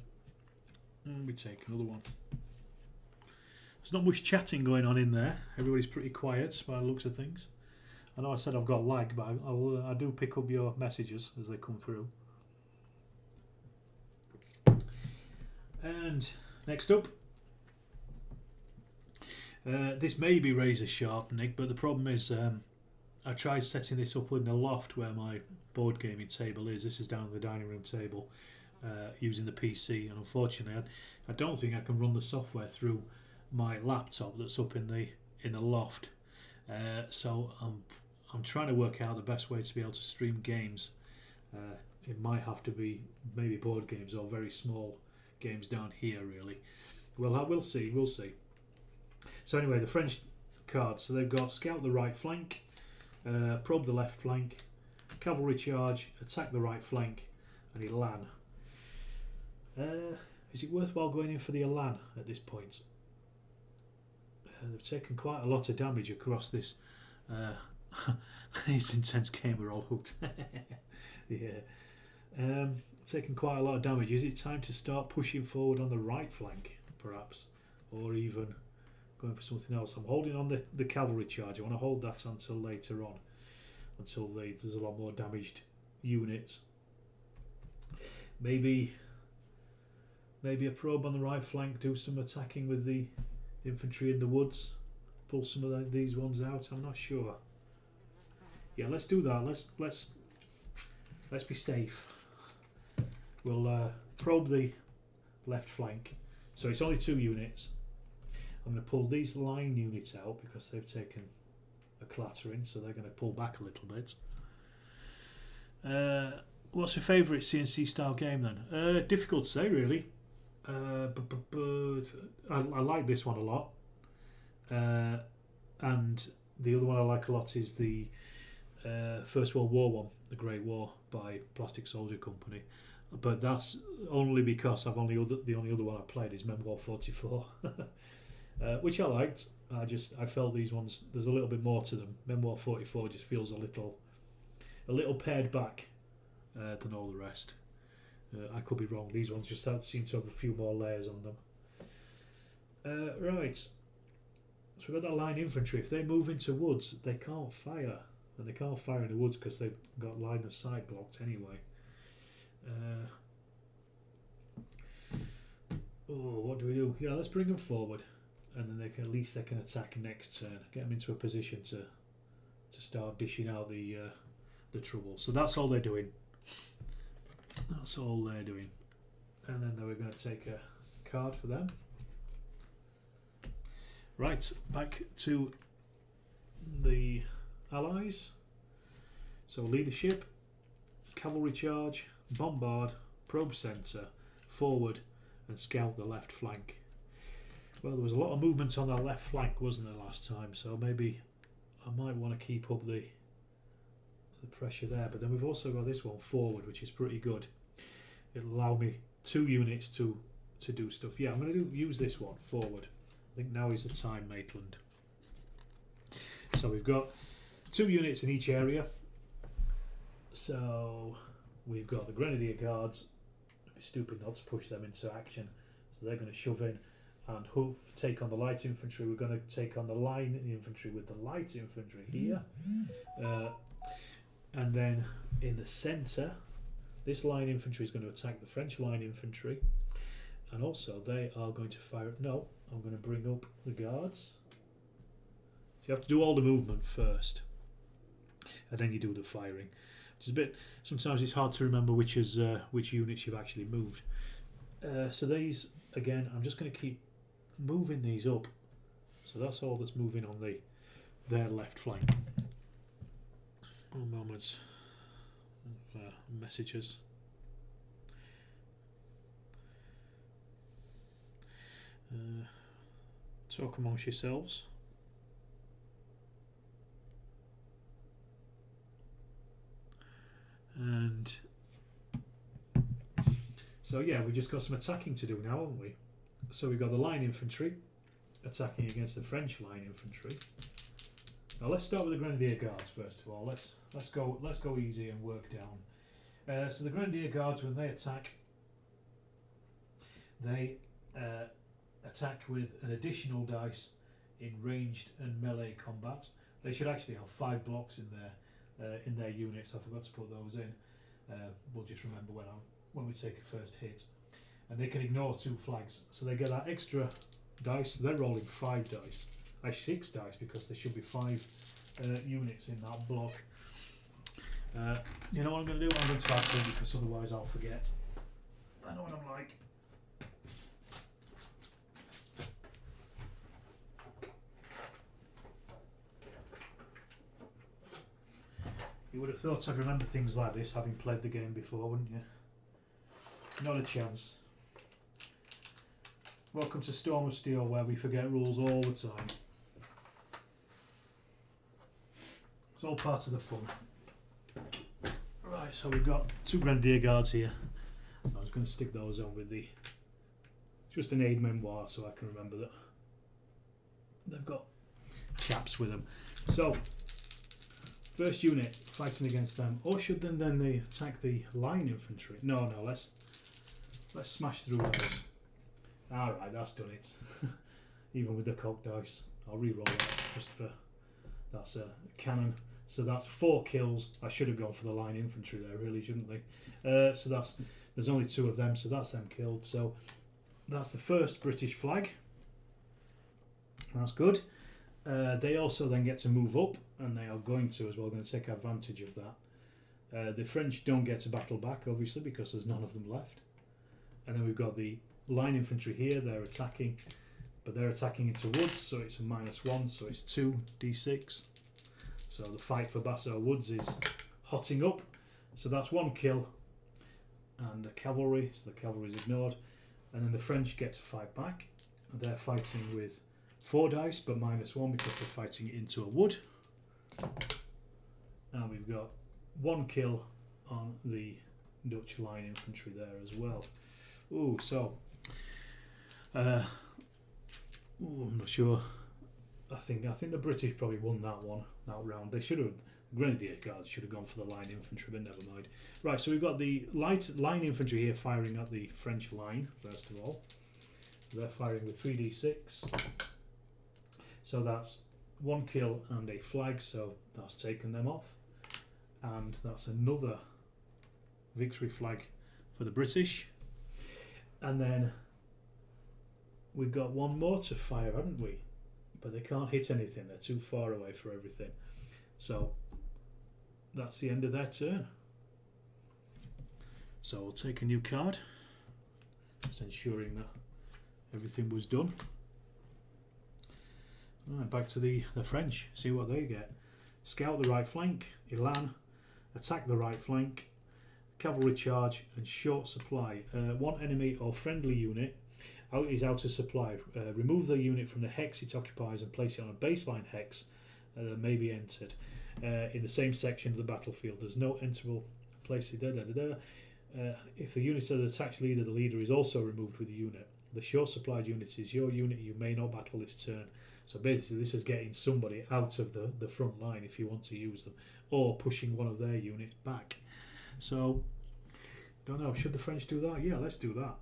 [SPEAKER 1] And we take another one. There's not much chatting going on in there. Everybody's pretty quiet by the looks of things. I know I said I've got lag, but I do pick up your messages as they come through. And next up, this may be razor sharp, Nick, but the problem is I tried setting this up in the loft where my board gaming table is. This is down at the dining room table using the PC, and unfortunately I don't think I can run the software through my laptop that's up in the loft. So I'm trying to work out the best way to be able to stream games. It might have to be maybe board games or very small games down here really. Well, we'll see. So anyway, the French cards. So they've got scout the right flank, probe the left flank, cavalry charge, attack the right flank, and elan. Is it worthwhile going in for the elan at this point? They've taken quite a lot of damage across this. This intense game, we're all hooked. Yeah. Taken quite a lot of damage. Is it time to start pushing forward on the right flank, perhaps? Or even going for something else? I'm holding on the cavalry charge. I want to hold that until later on. Until there's a lot more damaged units. Maybe a probe on the right flank, do some attacking with the infantry in the woods, pull some of these ones out. I'm not sure. Yeah, let's do that. Let's be safe. We'll probe the left flank. So it's only 2 units. I'm going to pull these line units out because they've taken a clattering, so they're going to pull back a little bit. What's your favourite CNC style game then? Difficult to say really. But I like this one a lot. And the other one I like a lot is the First World War one, The Great War by Plastic Soldier Company. But that's only because the only other one I played is Memoir 44, which I liked. I felt these ones, there's a little bit more to them. Memoir 44 just feels a little pared back than all the rest. I could be wrong. These ones just seem to have a few more layers on them. Right. So we've got that line infantry. If they move into woods, they can't fire. And they can't fire in the woods because they've got line of sight blocked anyway. What do we do? Yeah, let's bring them forward, and then at least they can attack next turn. Get them into a position to start dishing out the trouble. So that's all they're doing. That's all they're doing. And then we're going to take a card for them. Right, back to the Allies. So leadership. Cavalry Charge, bombard, probe centre, forward, and scout the left flank. Well, there was a lot of movement on that left flank, wasn't there, last time? So maybe I might want to keep up the pressure there. But then we've also got this one forward, which is pretty good. It'll allow me 2 units to do stuff. Yeah, I'm going to use this one forward. I think now is the time, Maitland. So we've got 2 units in each area. So we've got the Grenadier Guards. It'd be stupid not to push them into action. So they're going to shove in and hoof take on the light infantry. We're going to take on the line infantry with the light infantry here. And then in the centre, this line infantry is going to attack the French line infantry. And also they are going to fire... No, I'm going to bring up the guards. So you have to do all the movement first. And then you do the firing. Which is a bit... Sometimes it's hard to remember which units you've actually moved. So these, again, I'm just going to keep moving these up. So that's all that's moving on their left flank. One moment. Messages. Talk amongst yourselves. And so yeah, we've just got some attacking to do now, haven't we? So we've got the line infantry attacking against the French line infantry. Now let's start with the Grenadier Guards first of all. Let's go easy and work down. So the Grenadier Guards, when they attack with an additional dice in ranged and melee combat. They should actually have 5 blocks in their units. I forgot to put those in. We'll just remember when we take a first hit. And they can ignore 2 flags, so they get that extra dice. They're rolling 5 dice, actually 6 dice, because there should be 5 units in that block. You know what I'm going to do? I'm going to add some, because otherwise I'll forget. I know what I'm like. You would have thought I'd remember things like this, having played the game before, wouldn't you? Not a chance. Welcome to Storm of Steel, where we forget rules all the time. It's all part of the fun. Right, so we've got 2 Grenadier Guards here. I was going to stick those on with the... just an aid memoir, so I can remember that they've got caps with them. So... first unit fighting against them, or should then they attack the line infantry? No, let's smash through those. Alright, that's done it. Even with the cocked dice. I'll re-roll that just for... that's a cannon. So that's 4 kills. I should have gone for the line infantry there, really, shouldn't they? So there's only 2 of them, so that's them killed. So that's the first British flag. That's good. They also then get to move up, and they are going to as well, going to take advantage of that. The French don't get to battle back, obviously, because there's none of them left. And then we've got the line infantry here. They're attacking, but they're attacking into woods, so it's a -1, so it's 2d6. So the fight for Basso Woods is hotting up. So that's 1 kill, and the cavalry, so the cavalry is ignored. And then the French get to fight back. And they're fighting with 4 dice, but -1 because they're fighting into a wood. And we've got 1 kill on the Dutch line infantry there as well. Ooh, so I'm not sure. I think the British probably won that round. They should have. Grenadier Guards should have gone for the line infantry, but never mind. Right, so we've got the line infantry here firing at the French line first of all. They're firing with 3d6. So that's 1 kill and a flag, so that's taken them off. And that's another victory flag for the British. And then we've got 1 more to fire, haven't we? But they can't hit anything, they're too far away for everything. So that's the end of their turn. So we'll take a new card, just ensuring that everything was done. Right, back to the French, see what they get. Scout the right flank, Elan, attack the right flank, Cavalry Charge, and Short Supply. One enemy or friendly unit is out of supply. Remove the unit from the hex it occupies and place it on a baseline hex that may be entered in the same section of the battlefield. There's no enterable place. If the unit of the attached leader, the leader is also removed with the unit. The short supplied unit is your unit. You may not battle this turn. So basically this is getting somebody out of the front line if you want to use them, or pushing one of their units back. So, don't know, should the French do that? Yeah, let's do that.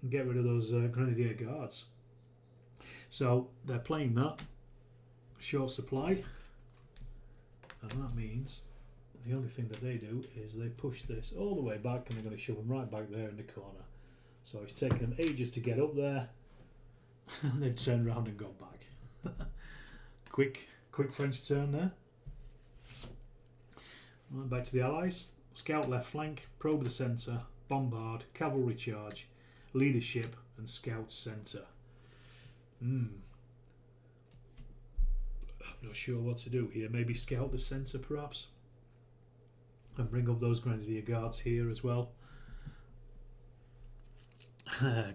[SPEAKER 1] And get rid of those Grenadier Guards. So they're playing that. Short supply. And that means the only thing that they do is they push this all the way back, and they're going to shove them right back there in the corner. So it's taken them ages to get up there, and they've turned around and gone back. quick French turn there. Right, back to the Allies. Scout left flank, probe the centre, bombard, cavalry charge, leadership, and scout centre. I'm not sure what to do here. Maybe scout the centre perhaps, and bring up those Grenadier Guards here as well.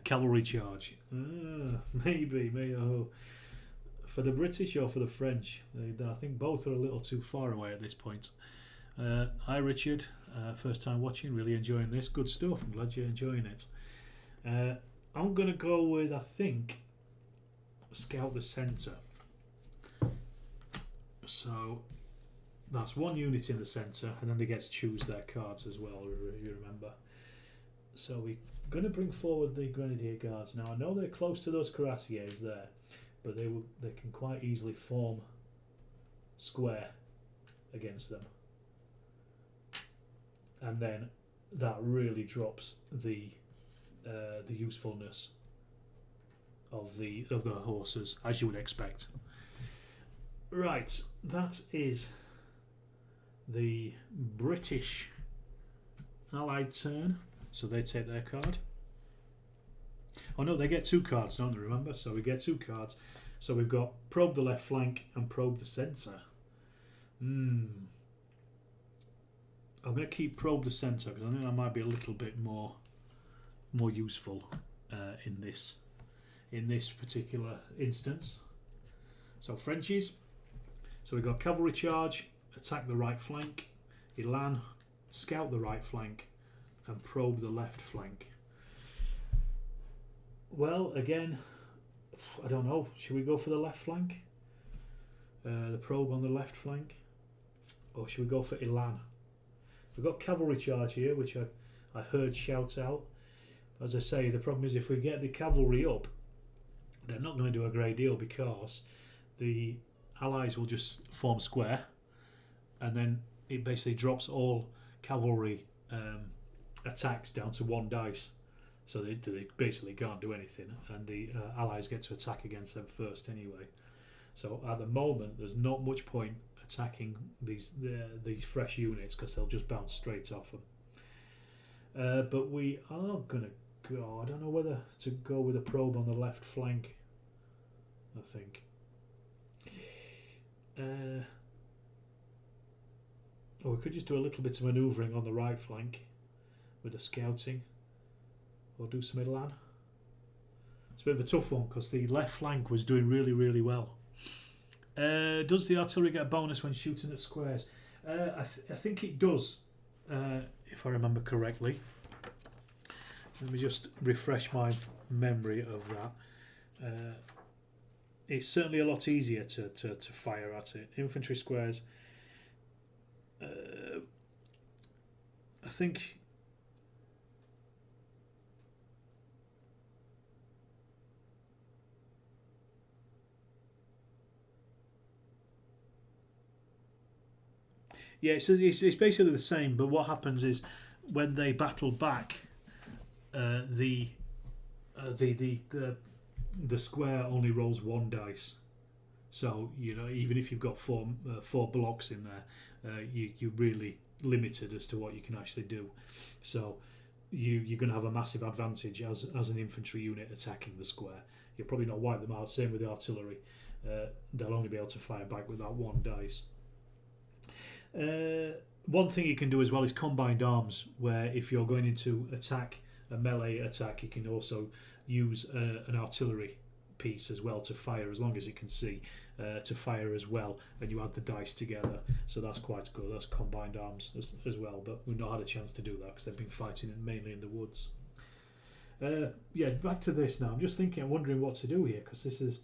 [SPEAKER 1] Cavalry charge. Maybe. Oh. For the British or for the French? I think both are a little too far away at this point. Hi Richard, first time watching, really enjoying this. Good stuff, I'm glad you're enjoying it. I'm going to go with, I think, scout the centre. So that's one unit in the centre, and then they get to choose their cards as well, if you remember. So we're going to bring forward the Grenadier Guards. Now I know they're close to those cuirassiers there, but they can quite easily form square against them, and then that really drops the usefulness of the horses, as you would expect. Right, that is the British Allied turn. So they take their card. Oh no, they get two cards, don't they, remember? So we get two cards. So we've got probe the left flank and probe the centre. I'm going to keep probe the centre because I think that might be a little bit more useful in this particular instance. So Frenchies. So we've got cavalry charge, attack the right flank, elan, scout the right flank, and probe the left flank. Well, again, I don't know. Should we go for the left flank? The probe on the left flank? Or should we go for elan? We've got cavalry charge here, which I heard shout out. As I say, the problem is if we get the cavalry up, they're not going to do a great deal because the Allies will just form square, and then it basically drops all cavalry attacks down to one dice, so they basically can't do anything, and the Allies get to attack against them first anyway. So at the moment there's not much point attacking these fresh units because they'll just bounce straight off them. But we are going to go, I don't know whether to go with a probe on the left flank, I think. Or we could just do a little bit of manoeuvring on the right flank with the scouting, or do some elan. It's a bit of a tough one because the left flank was doing really well. Does the artillery get a bonus when shooting at squares? I think it does, if I remember correctly. Let me just refresh my memory of that. It's certainly a lot easier to fire at it. Infantry squares, I think. Yeah, it's basically the same, but what happens is when they battle back, the square only rolls one dice. So even if you've got four blocks in there, you're really limited as to what you can actually do. So you're going to have a massive advantage as an infantry unit attacking the square. You'll probably not wipe them out. Same with the artillery. They'll only be able to fire back with that one dice. one thing you can do as well is combined arms, where if you're going into attack, a melee attack, you can also use an artillery piece as well to fire, as long as it can see, to fire as well, and you add the dice together. So that's quite good. That's combined arms as well, but we've not had a chance to do that because they've been fighting mainly in the woods. Yeah, back to this now. I'm just thinking, I'm wondering what to do here, because this is,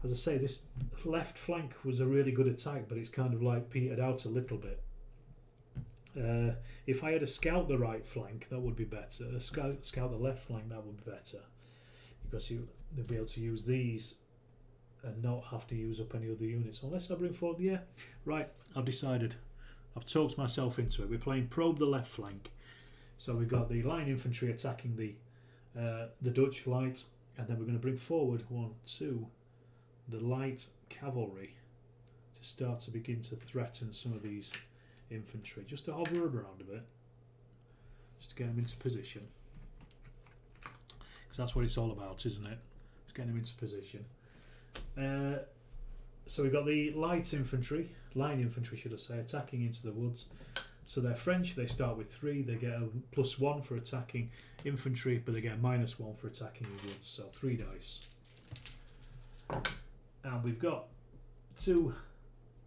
[SPEAKER 1] as I say, this left flank was a really good attack, but it's kind of like petered out a little bit. If I had a scout the right flank, that would be better. A scout the left flank, that would be better, because they'll be able to use these and not have to use up any other units unless I bring forward. Yeah, right, I've decided. I've talked myself into it. We're playing probe the left flank, so we've got the line infantry attacking the Dutch light, and then we're going to bring forward 1, 2 the light cavalry to start to begin to threaten some of these infantry, just to hover around a bit, just to get them into position, because that's what it's all about, isn't it? Just getting them into position. So we've got the light infantry, line infantry should I say, attacking into the woods. So they're French, they start with 3, they get a +1 for attacking infantry, but they get a -1 for attacking the woods, so 3 dice. And we've got 2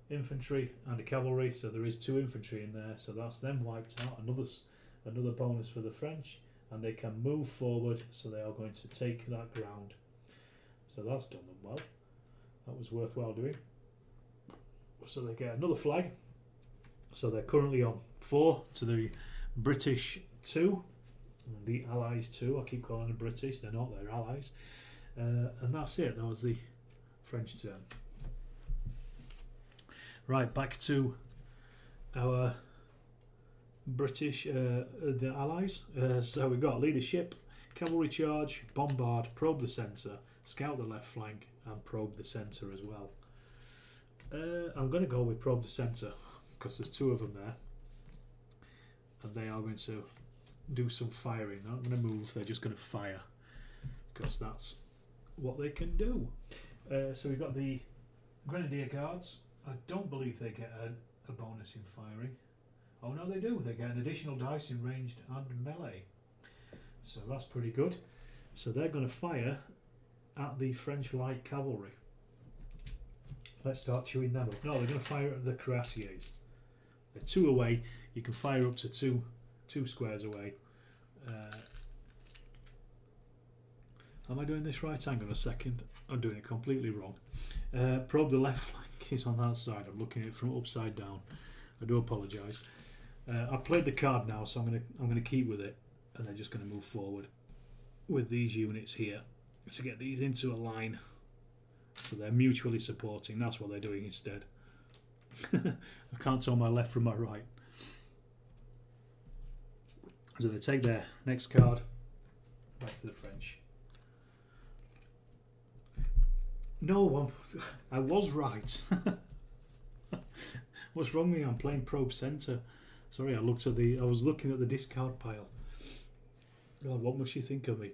[SPEAKER 1] infantry and a cavalry, so there is 2 infantry in there, so that's them wiped out. Another bonus for the French, and they can move forward, so they are going to take that ground. So that's done them well. That was worthwhile doing. So they get another flag. So they're currently on 4 to the British 2, and the Allies 2. I keep calling them British, they're not, they're Allies. And that's it, that was the French turn. Right, back to our British, the Allies. So we've got leadership, cavalry charge, bombard, probe the centre, scout the left flank, and probe the centre as well. I'm going to go with probe the centre, because there's 2 of them there, and they are going to do some firing. They're not going to move, they're just going to fire, because that's what they can do. So we've got the Grenadier Guards. I don't believe they get a bonus in firing. Oh no, they do. They get an additional dice in ranged and melee. So that's pretty good. So they're going to fire at the French light cavalry. Let's start chewing them up. No, they're going to fire at the cuirassiers. They're 2 away. You can fire up to two squares away. Am I doing this right? Hang on a second. I'm doing it completely wrong. Probe the left flank is on that side. I'm looking at it from upside down. I do apologise. I've played the card now, so I'm gonna keep with it, and they're just going to move forward with these units here to get these into a line. So they're mutually supporting. That's what they're doing instead. I can't tell my left from my right. So they take their next card. Back to the French. No, I was right. What's wrong with me? I'm playing probe centre. Sorry, I was looking at the discard pile. God, what must you think of me?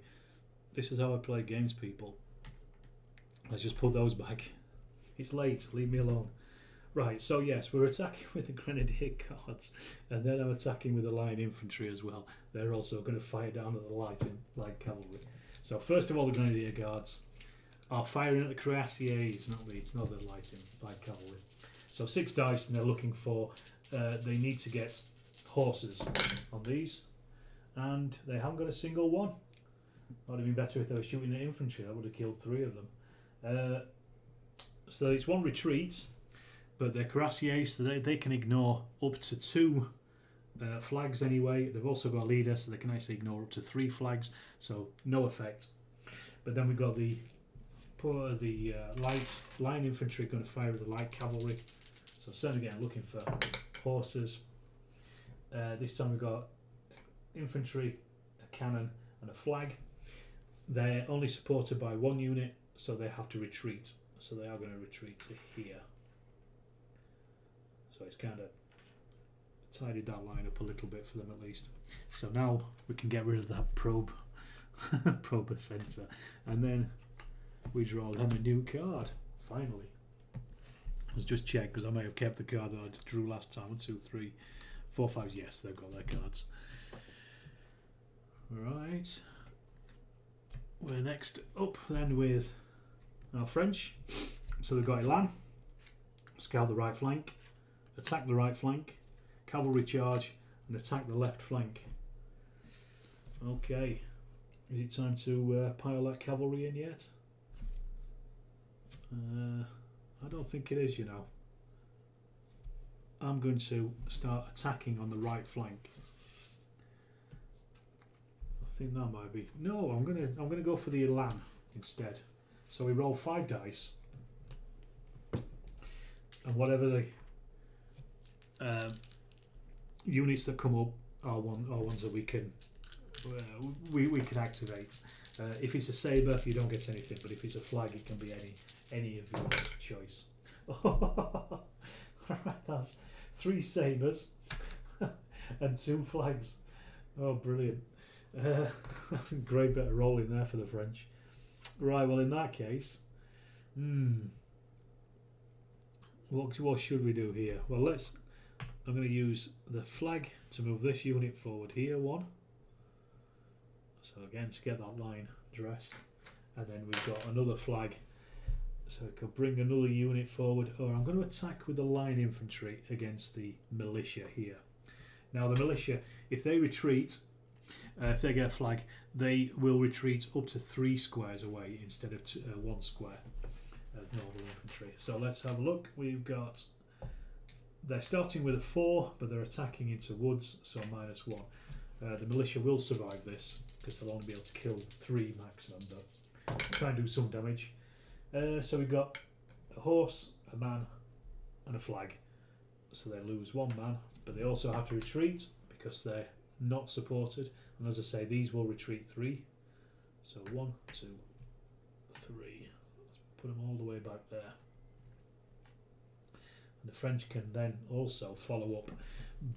[SPEAKER 1] This is how I play games, people. Let's just put those back. It's late, leave me alone. Right, so yes, we're attacking with the Grenadier Guards, and then I'm attacking with the line infantry as well. They're also going to fire down at the light cavalry. So first of all, the Grenadier Guards are firing at the cuirassiers, not the light cavalry. So 6 dice, and they're looking for. They need to get horses on these, and they haven't got a single one. Might have been better if they were shooting at infantry. That would have killed 3 of them. So it's 1 retreat, but they're cuirassiers, so they can ignore up to 2 flags anyway. They've also got a leader, so they can actually ignore up to 3 flags, so no effect. But then we've got the light line infantry going to fire with the light cavalry. So same again, looking for horses. This time we've got infantry, a cannon, and a flag. They're only supported by 1 unit, so they have to retreat. So they are going to retreat to here. So it's kind of tidied that line up a little bit for them at least. So now we can get rid of that probe centre, and then we draw them a new card. Finally, let's just check, because I may have kept the card that I drew last time. 1, 2, 3, 4-5s, yes, they've got their cards. Right. We're next up then with our French. So they've got Elan, scout the right flank, attack the right flank, cavalry charge, and attack the left flank. Okay. Is it time to pile that cavalry in yet? I don't think it is, you know. I'm going to start attacking on the right flank. I think that might be. No, I'm gonna go for the Elan instead. So we roll 5 dice, and whatever the units that come up are ones that we can activate. If it's a saber, you don't get anything, but if it's a flag, it can be any of your choice. Right, that's 3 sabers and 2 flags. Oh, brilliant! Great bit of rolling there for the French. Right, well, in that case, what should we do here? Well, I'm going to use the flag to move this unit forward here, 1. So again, to get that line dressed, and then we've got another flag, so it could bring another unit forward. Or I'm going to attack with the line infantry against the militia here. Now the militia, if they retreat, if they get a flag, they will retreat up to 3 squares away instead of 1 square of normal infantry. So let's have a look. They're starting with a 4, but they're attacking into woods, so -1. The militia will survive this because they'll only be able to kill 3 maximum, but try and do some damage. So we've got a horse, a man, and a flag. So they lose 1 man, but they also have to retreat because they're not supported. And as I say, these will retreat 3. So 1, 2, 3. Let's put them all the way back there. And the French can then also follow up.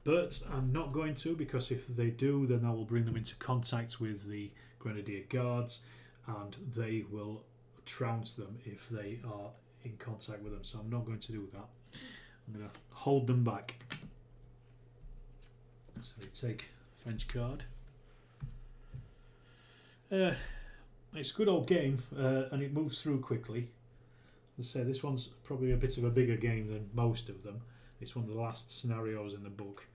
[SPEAKER 1] But I'm not going to, because if they do, then I will bring them into contact with the Grenadier Guards, and they will trounce them if they are in contact with them. So I'm not going to do that. I'm going to hold them back. So we take French card. It's a good old game, and it moves through quickly. As I say, this one's probably a bit of a bigger game than most of them. It's one of the last scenarios in the book,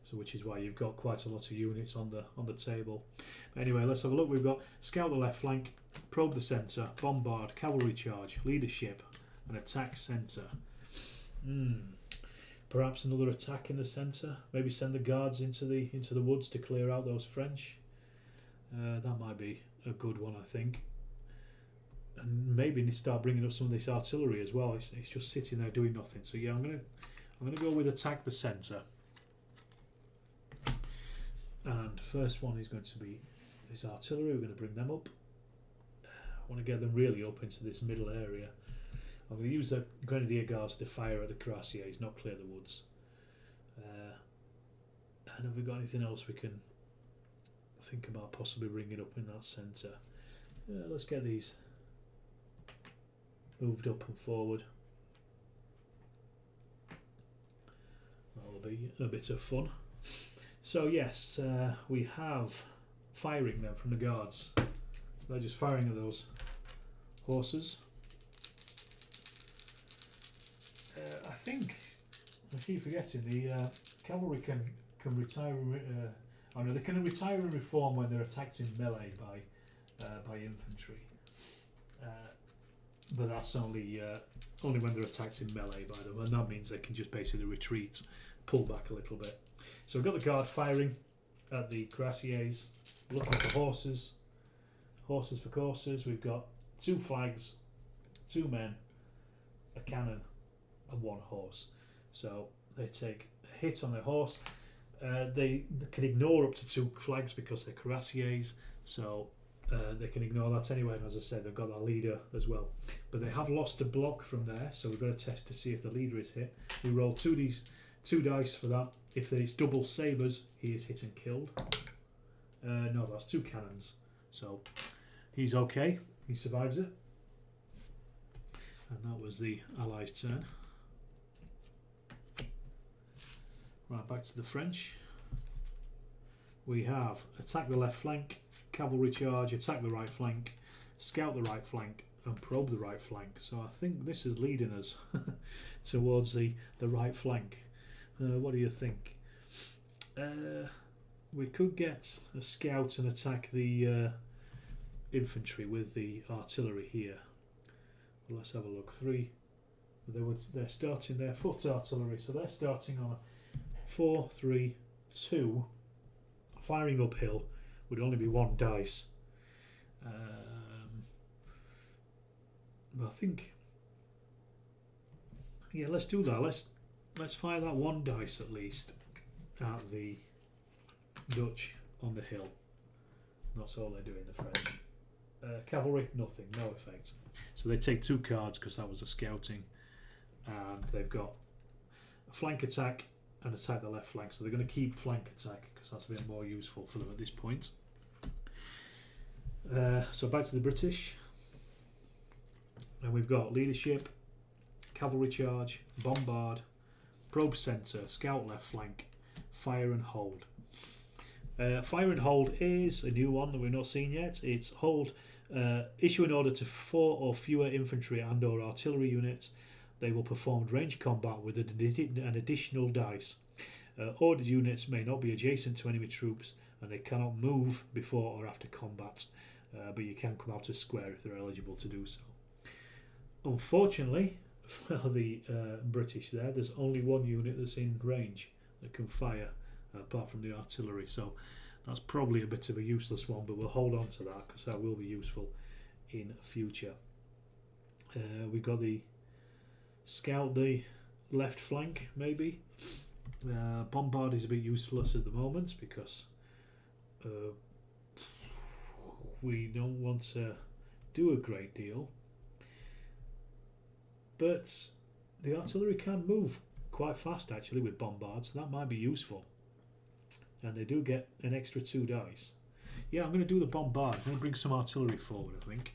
[SPEAKER 1] so which is why you've got quite a lot of units on the table. But anyway, let's have a look. We've got scout the left flank, probe the centre, bombard, cavalry charge, leadership, and attack centre. Perhaps another attack in the centre. Maybe send the guards into the woods to clear out those French. That might be a good one, I think. And maybe start bringing up some of this artillery as well. It's just sitting there doing nothing. So yeah, I'm gonna go with attack the centre. And first one is going to be this artillery. We're going to bring them up. I want to get them really up into this middle area. I'm going to use the Grenadier Guards to fire at the cuirassiers, not clear the woods. And have we got anything else we can think about possibly bringing up in that centre? Let's get these moved up and forward. That'll be a bit of fun. So yes, we have firing them from the guards. So they're just firing at those horses. I think I keep forgetting the cavalry can retire. Oh no, they can retire and reform when they're attacked in melee by infantry. But that's only when they're attacked in melee by them, and that means they can just basically retreat, pull back a little bit. So we've got the guard firing at the cuirassiers, looking for horses for coursers. We've got 2 flags, 2 men, a cannon, and 1 horse. So they take a hit on their horse. They can ignore up to 2 flags because they're cuirassiers, so they can ignore that anyway. And as I said, they've got that leader as well. But they have lost a block from there, so we've got to test to see if the leader is hit. We roll 2 dice for that. If it's double sabres, he is hit and killed. No, that's 2 cannons. So he's okay. He survives it. And that was the Allies' turn. Right, back to the French. We have attack the left flank, cavalry charge, attack the right flank, scout the right flank, and probe the right flank. So I think this is leading us towards the right flank. What do you think? We could get a scout and attack the infantry with the artillery here. Well, let's have a look. They're starting their foot artillery, so they're starting on a 4-3-2. Firing uphill would only be 1 dice. But I think, yeah, let's do that. Let's fire that 1 dice at least at the Dutch on the hill. That's all they're doing, the French. Cavalry, nothing, no effect. So they take 2 cards because that was a scouting, and they've got a flank attack and attack the left flank. So they're going to keep flank attack because that's a bit more useful for them at this point. So back to the British, and we've got leadership, cavalry charge, bombard, probe centre, scout left flank, fire and hold. Fire and hold is a new one that we've not seen yet. It's hold. Issue an order to 4 or fewer infantry and or artillery units. They will perform range combat with an additional dice. Ordered units may not be adjacent to enemy troops, and they cannot move before or after combat, but you can come out as square if they're eligible to do so. Unfortunately for the British there's only 1 unit that's in range that can fire, apart from the artillery, so that's probably a bit of a useless one, but we'll hold on to that because that will be useful in future. We've got the scout the left flank, maybe. Bombard is a bit useless at the moment because we don't want to do a great deal, but the artillery can move quite fast actually with bombard, so that might be useful, and they do get an extra 2 dice. Yeah, I'm going to do the bombard. I'm going to bring some artillery forward, I think,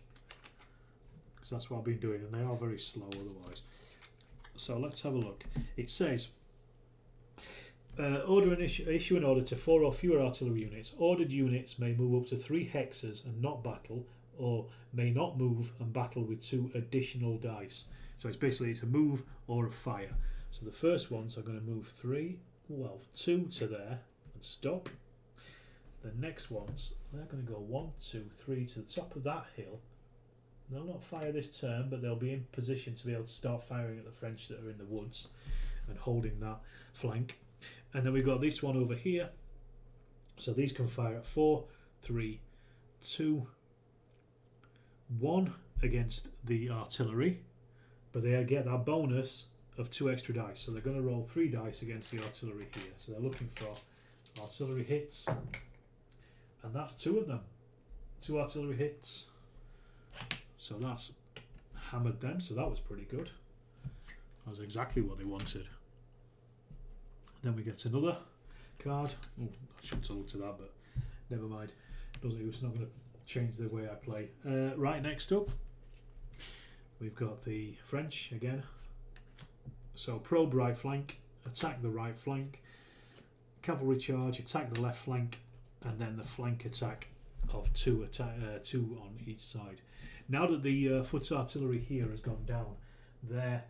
[SPEAKER 1] because that's what I've been doing, and they are very slow otherwise. So let's have a look. It says issue an order to 4 or fewer artillery units. Ordered units may move up to 3 hexes and not battle, or may not move and battle with 2 additional dice. So it's a move or a fire. So the first ones are going to move 2 to there and stop. The next ones, they're going to go 1, 2, 3 to the top of that hill. They'll not fire this turn, but they'll be in position to be able to start firing at the French that are in the woods and holding that flank. And then we've got this one over here. So these can fire at 4, 3, 2, 1 against the artillery, but they get that bonus of 2 extra dice. So they're going to roll 3 dice against the artillery here. So they're looking for artillery hits, and that's 2 of them. 2 artillery hits. So that's hammered them, so that was pretty good. That was exactly what they wanted. Then we get another card. Oh, I shouldn't have looked at that, but never mind. It's not going to change the way I play. Right, next up, we've got the French again. So probe right flank, attack the right flank, cavalry charge, attack the left flank, and then the flank attack of 2 on each side. Now that the foot artillery here has gone down, their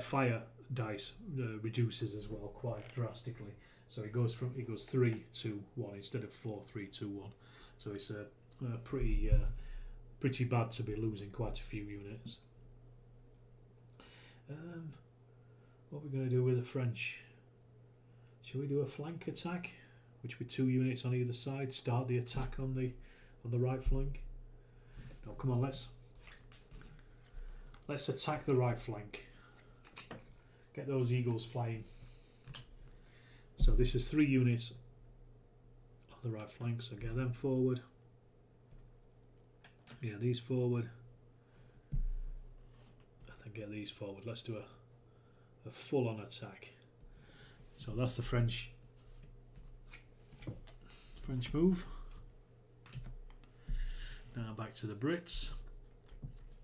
[SPEAKER 1] fire dice reduces as well quite drastically. So it goes 3, 2, 1 instead of 4, 3, 2, 1. So it's pretty bad to be losing quite a few units. What we're going to do with the French? Shall we do a flank attack, which with 2 units on either side, start the attack on the right flank? No, come on, let's attack the right flank. Get those eagles flying. So this is 3 units on the right flank, so get them forward. Yeah, these forward. And then get these forward. Let's do a full-on attack. So that's the French move. Now back to the Brits.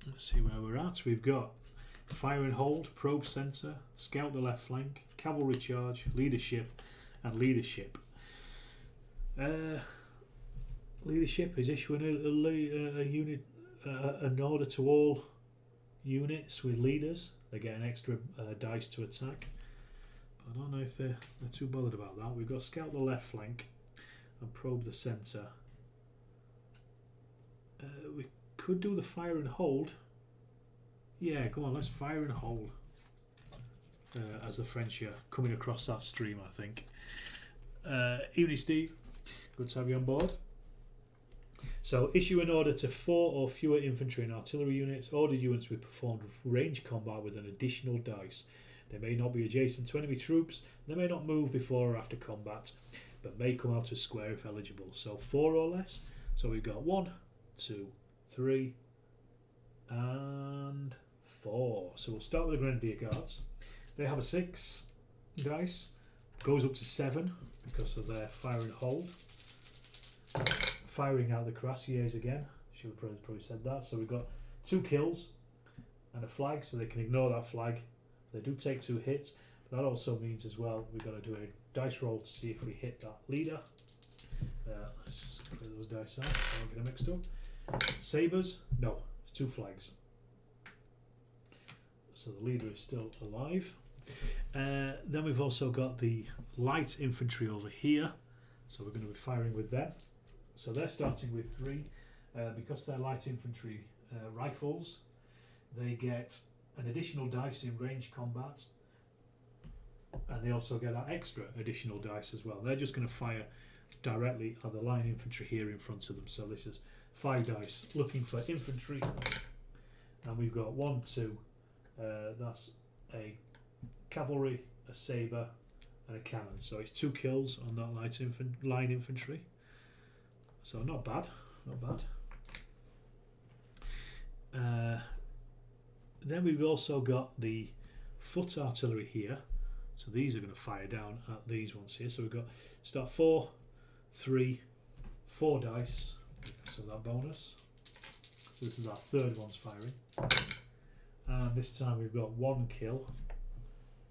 [SPEAKER 1] Let's see where we're at. We've got fire and hold, probe centre, scout the left flank, cavalry charge, leadership, and leadership. Leadership is issuing a unit, an order to all units with leaders. They get an extra dice to attack. But I don't know if they're too bothered about that. We've got scout the left flank and probe the centre. We could do the fire and hold. Yeah, go on, let's fire and hold. As the French are coming across that stream, I think. Evening, Steve. Good to have you on board. So, issue an order to 4 or fewer infantry and artillery units. Order units will perform range combat with an additional dice. They may not be adjacent to enemy troops. They may not move before or after combat, but may come out of square if eligible. So 4 or less. So we've got 1, 2, 3, and 4. So we'll start with the Grenadier Guards. They have a 6 dice. Goes up to 7 because of their fire and hold. Firing out the cuirassiers again. Should have probably said that. So we've got 2 kills and a flag, so they can ignore that flag. They do take 2 hits, but that also means as well we've got to do a dice roll to see if we hit that leader. Let's just clear those dice out, I don't get them mixed up. Sabres, no, it's 2 flags. So the leader is still alive. Then we've also got the light infantry over here, so we're going to be firing with them. So they're starting with 3, because they're light infantry rifles. They get an additional dice in range combat, and they also get that extra additional dice as well. They're just going to fire directly at the line infantry here in front of them. So this is 5 dice looking for infantry, and we've got 1, 2, that's a cavalry, a sabre, and a cannon. So it's 2 kills on that line infantry. So not bad, not bad. Then we've also got the foot artillery here. So these are going to fire down at these ones here. So we've got start 4, 3, 4 dice. So that bonus. So this is our 3rd one's firing. And this time we've got 1 kill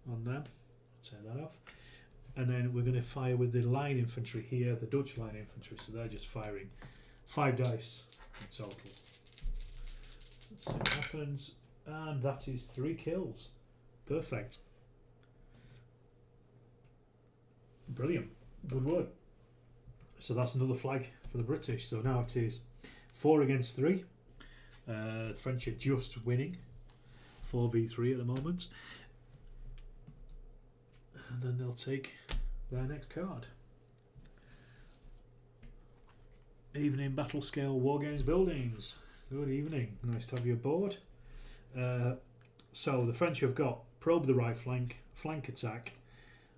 [SPEAKER 1] on them. I'll take that off. And then we're going to fire with the line infantry here, the Dutch line infantry. So they're just firing 5 dice in total. Let's see what happens. And that is 3 kills. Perfect. Brilliant. Good work. So that's another flag for the British. So now it is 4 against 3. The French are just winning 4v3 at the moment. And then they'll take their next card. Evening Battle Scale Wargames Buildings. Good evening. Nice to have you aboard. So the French have got probe the right flank, flank attack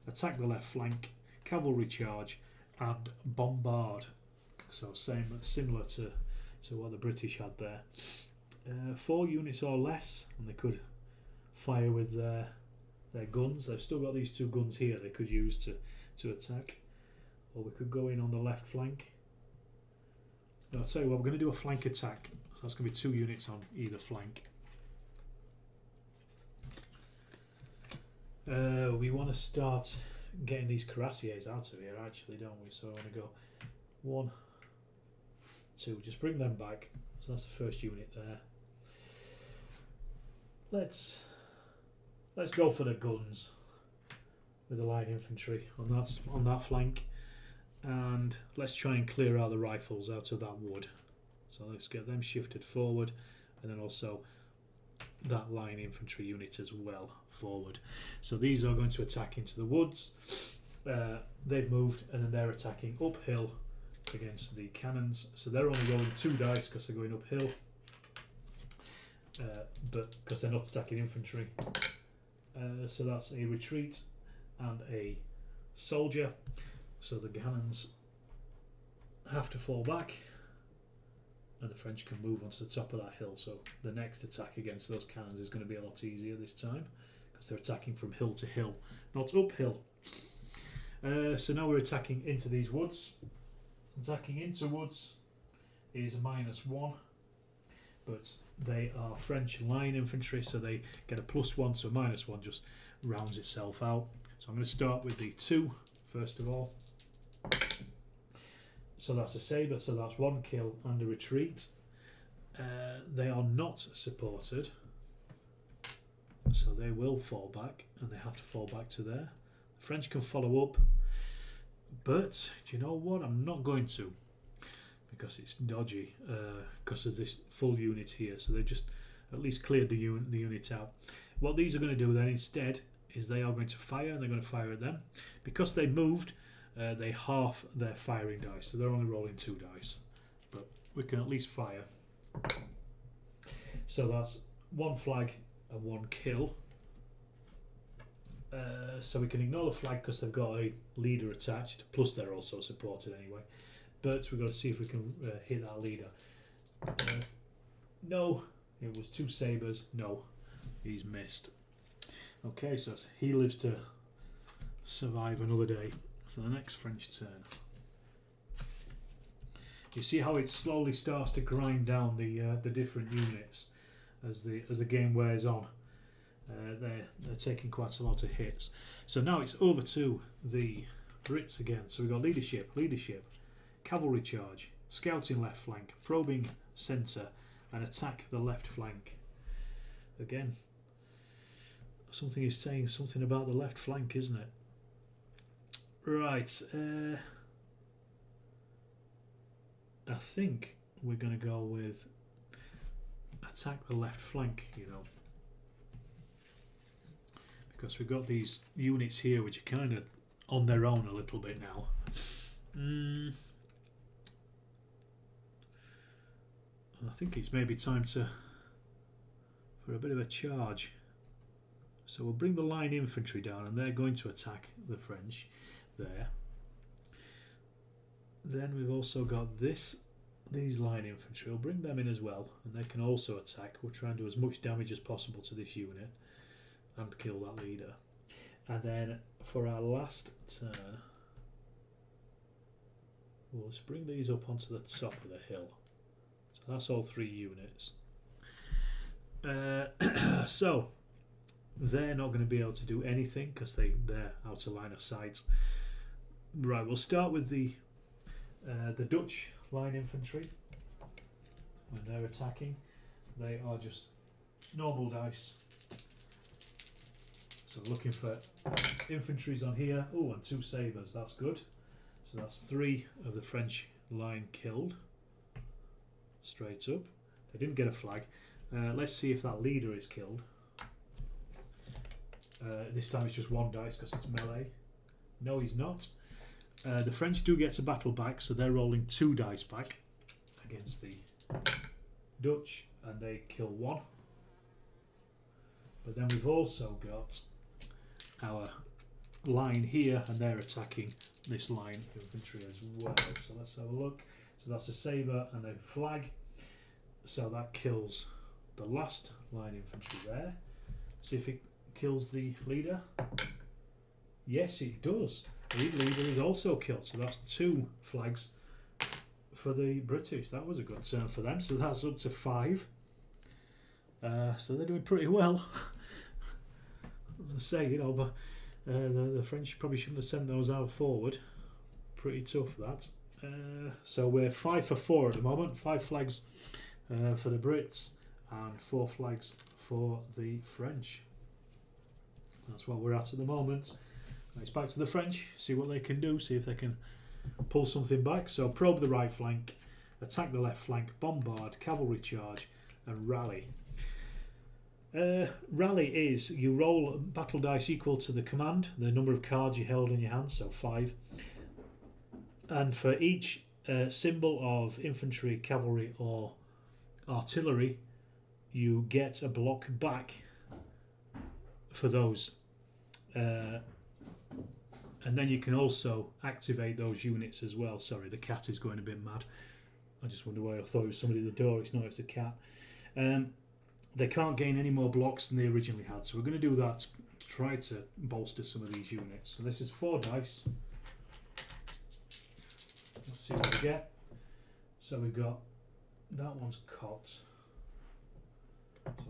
[SPEAKER 1] the left flank, cavalry charge, and bombard. So similar to what the British had there. 4 units or less, and they could fire with their guns. They've still got these 2 guns here they could use to attack, or we could go in on the left flank. No, I'll tell you what, we're going to do a flank attack. So that's going to be 2 units on either flank. We want to start getting these cuirassiers out of here, actually, don't we? So I want to go 1, 2, just bring them back. So that's the first unit there. Let's go for the guns with the light infantry on that flank, and let's try and clear out the rifles out of that wood. So let's get them shifted forward, and then also that line infantry unit as well forward. So these are going to attack into the woods. They've moved, and then they're attacking uphill against the cannons. So they're only rolling 2 dice because they're going uphill, but because they're not attacking infantry. So that's a retreat and a soldier. So the cannons have to fall back, and the French can move onto the top of that hill. So the next attack against those cannons is going to be a lot easier this time, because they're attacking from hill to hill, not uphill. So now we're attacking into these woods. Attacking into woods is a -1. but they are French line infantry, so they get a +1, so a -1 just rounds itself out. So I'm going to start with the 2 first of all. So that's a sabre, so that's 1 kill and a retreat. They are not supported, so they will fall back, and they have to fall back to there. The French can follow up, but do you know what? I'm not going to, because it's dodgy, because of this full unit here. So they've just at least cleared the unit out. What these are going to do then instead is they are going to fire, and they're going to fire at them. Because they moved, they half their firing dice, so they're only rolling 2 dice. But we can at least fire. So that's 1 flag and 1 kill. So we can ignore the flag because they've got a leader attached, plus they're also supported anyway. But we've got to see if we can hit that leader. No, it was 2 sabres. No, he's missed. Okay, so he lives to survive another day. So the next French turn. You see how it slowly starts to grind down the different units as the game wears on. They're taking quite a lot of hits. So now it's over to the Brits again. So we've got leadership, cavalry charge, scouting left flank, probing centre, and attack the left flank. Again, something is saying something about the left flank, isn't it? Right. I think we're going to go with attack the left flank, you know, because we've got these units here which are kind of on their own a little bit now. I think it's maybe time for a bit of a charge. So we'll bring the line infantry down, and they're going to attack the French there. Then we've also got these line infantry. We'll bring them in as well, and they can also attack. We'll try and do as much damage as possible to this unit and kill that leader. And then for our last turn, we'll just bring these up onto the top of the hill. So that's all 3 units. So they're not going to be able to do anything because they're out of line of sight. Right, we'll start with the Dutch line infantry. When they're attacking, they are just normal dice. So looking for infantries on here. Oh, and 2 sabres, that's good. So that's 3 of the French line killed. Straight up. They didn't get a flag. Let's see if that leader is killed. This time it's just 1 dice because it's melee. No, he's not. The French do get a battle back, so they're rolling 2 dice back against the Dutch, and they kill 1. But then we've also got our line here, and they're attacking this line infantry as well. So let's have a look. So that's a sabre and a flag. So that kills the last line infantry there. See if it kills the leader. Yes, it does. The leader is also killed. So that's 2 flags for the British. That was a good turn for them. So that's up to 5. So they're doing pretty well. As I say, you know, but the French probably shouldn't have sent those out forward. Pretty tough, that. So we're 5 for 4 at the moment. 5 flags for the Brits and 4 flags for the French. That's what we're at the moment. It's back to the French, see what they can do, see if they can pull something back. So probe the right flank, attack the left flank, bombard, cavalry charge, and rally. Rally is you roll battle dice equal to the command, the number of cards you held in your hand, so 5. And for each symbol of infantry, cavalry, or artillery, you get a block back for those. And then you can also activate those units as well. Sorry, the cat is going a bit mad. I just wonder why I thought it was somebody at the door. It's not, it's a cat. They can't gain any more blocks than they originally had. So we're going to do that to try to bolster some of these units. So this is 4 dice. Let's see what we get. So we've got, that one's cot.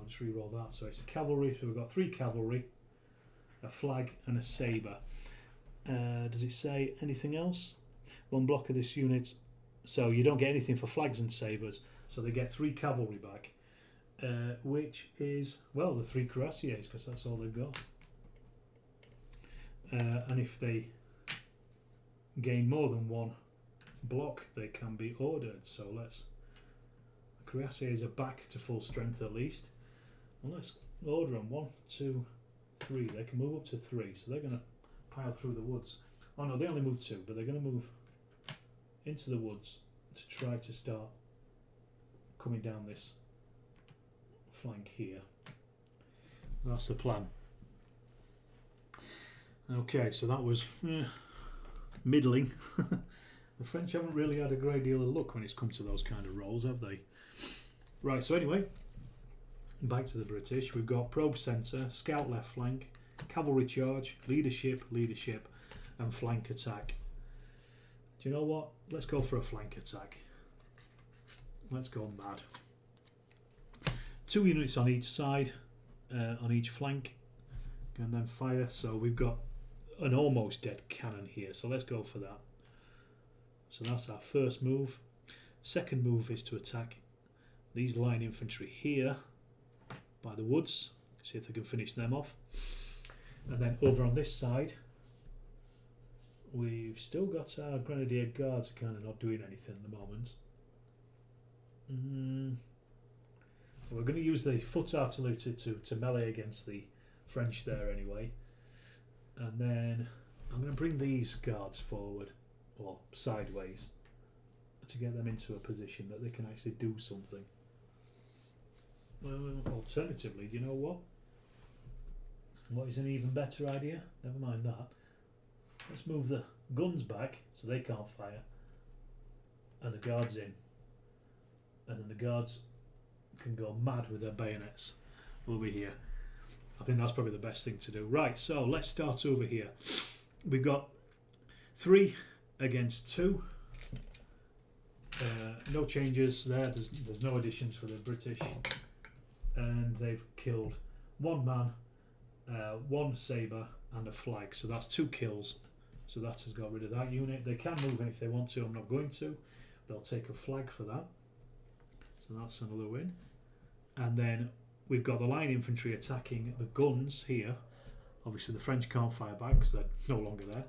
[SPEAKER 1] I'll just re-roll that. So it's a cavalry. So we've got 3 cavalry, a flag, and a sabre. Does it say anything else? 1 block of this unit. So you don't get anything for flags and sabres. So they get 3 cavalry back, which is, well, the 3 cuirassiers, because that's all they've got. And if they gain more than 1 block, they can be ordered. So let's, the cuirassiers are back to full strength at least. And let's order them. 1, 2, 3. They can move up to 3. So they're going to pile through the woods. Oh no, they only move 2, but they're going to move into the woods to try to start coming down this flank here. That's the plan. Okay, so that was middling. The French haven't really had a great deal of luck when it's come to those kind of rolls, have they? Right, so anyway, back to the British. We've got probe centre, scout left flank, cavalry charge, leadership, and flank attack. Do you know what? Let's go for a flank attack. Let's go mad. 2 units on each side, on each flank, and then fire. So we've got an almost dead cannon here, so let's go for that. So that's our first move. Second move is to attack these line infantry here by the woods, see if they can finish them off. And then over on this side, we've still got our Grenadier Guards kind of not doing anything at the moment. We're going to use the foot artillery to melee against the French there anyway. And then I'm going to bring these guards forward, or sideways, to get them into a position that they can actually do something. Alternatively, do you know what? What is an even better idea? Never mind that. Let's move the guns back so they can't fire, and the guards in, and then the guards can go mad with their bayonets over here. I think that's probably the best thing to do. Right, so let's start over here. We've got 3 against 2. No changes there. There's no additions for the British, and they've killed 1 man, 1 sabre, and a flag. So that's 2 kills. So that has got rid of that unit. They can move in if they want to. I'm not going to. They'll take a flag for that. So that's another win. And then we've got the line infantry attacking the guns here. Obviously the French can't fire back because they're no longer there.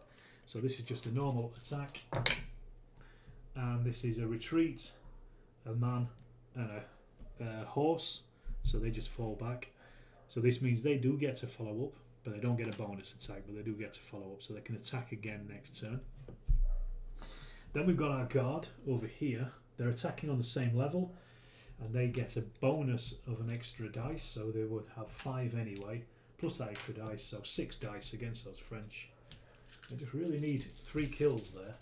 [SPEAKER 1] So this is just a normal attack. And this is a retreat, a man and a horse. So they just fall back. So this means they do get to follow up, but they don't get a bonus attack, but they do get to follow up. So they can attack again next turn. Then we've got our guard over here. They're attacking on the same level, and they get a bonus of an extra dice, so they would have 5 anyway, plus that extra dice, so 6 dice against those French. They just really need 3 kills there.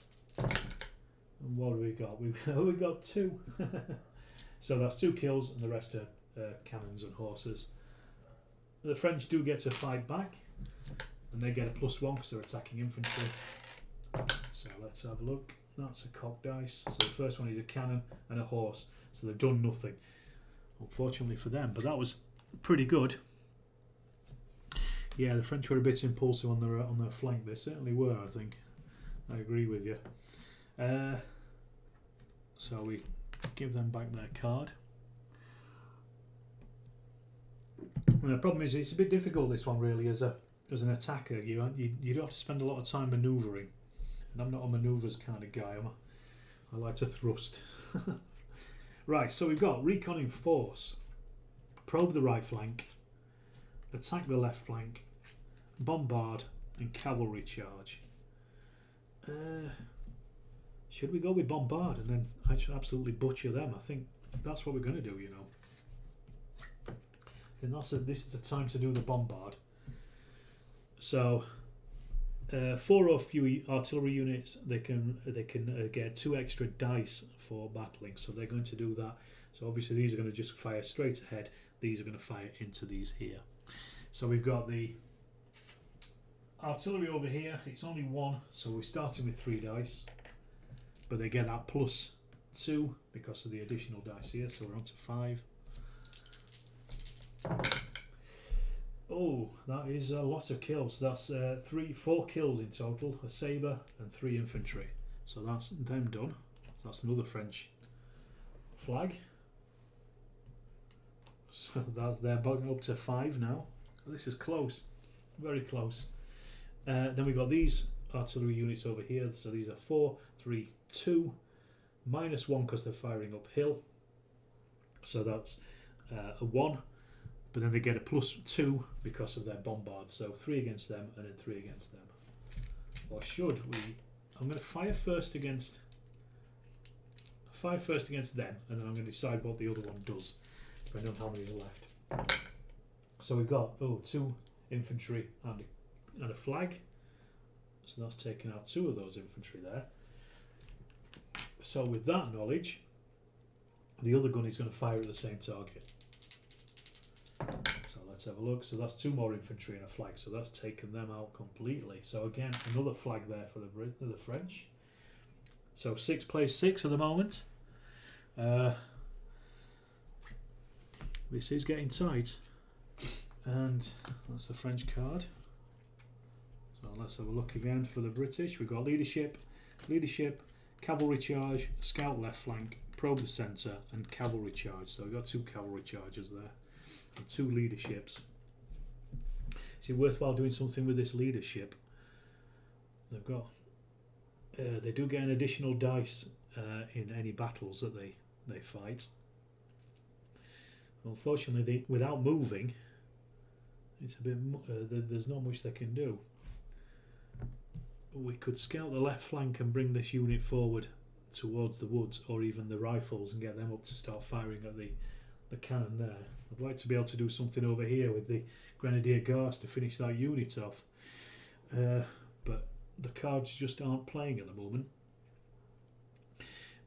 [SPEAKER 1] And what have we got? We've got 2. So that's 2 kills, and the rest are cannons and horses. The French do get to fight back, and they get a +1 because they're attacking infantry. So let's have a look. That's a cock dice. So the first one is a cannon and a horse. So they've done nothing, unfortunately for them. But that was pretty good. Yeah, the French were a bit impulsive on their flank. They certainly were, I think. I agree with you. So we give them back their card. And the problem is it's a bit difficult, this one, really, as an attacker. You have to spend a lot of time manoeuvring. And I'm not a manoeuvres kind of guy. I like to thrust. Right, so we've got reconning force, probe the right flank, attack the left flank, bombard, and cavalry charge. Should we go with bombard and then I should absolutely butcher them? I think that's what we're going to do, you know. I think this is the time to do the bombard. So 4 or few artillery units, they can get 2 extra dice for battling, so they're going to do that. So obviously these are going to just fire straight ahead, these are going to fire into these here. So we've got the artillery over here, it's only 1, so we're starting with 3 dice, but they get that +2 because of the additional dice here, so we're on to 5. Oh, that is a lot of kills. That's 4 kills in total, a sabre and 3 infantry. So that's them done. That's another French flag. So they're bugging up to 5 now. This is close, very close. Then we've got these artillery units over here. So these are 4, 3, 2, -1 because they're firing uphill. So that's a 1. But then they get a +2 because of their bombard. So 3 against them and then 3 against them. Or should we? I'm going to fire first against them, and then I'm going to decide what the other one does, depending on how many are left. So we've got 2 infantry and a flag. So that's taken out 2 of those infantry there. So with that knowledge, the other gun is going to fire at the same target. So let's have a look. So that's 2 more infantry and a flag. So that's taken them out completely. So again, another flag there for the French. So 6 plays 6 at the moment. This is getting tight. And that's the French card. So let's have a look again for the British. We've got leadership, cavalry charge, scout left flank, probe the centre, and cavalry charge. So we've got 2 cavalry charges there and 2 leaderships. Is it worthwhile doing something with this leadership? They've got they do get an additional dice in any battles that they fight. Unfortunately, without moving, it's a bit. There's not much they can do. We could scout the left flank and bring this unit forward towards the woods, or even the rifles, and get them up to start firing at the cannon there. I'd like to be able to do something over here with the Grenadier Guards to finish that unit off, but the cards just aren't playing at the moment.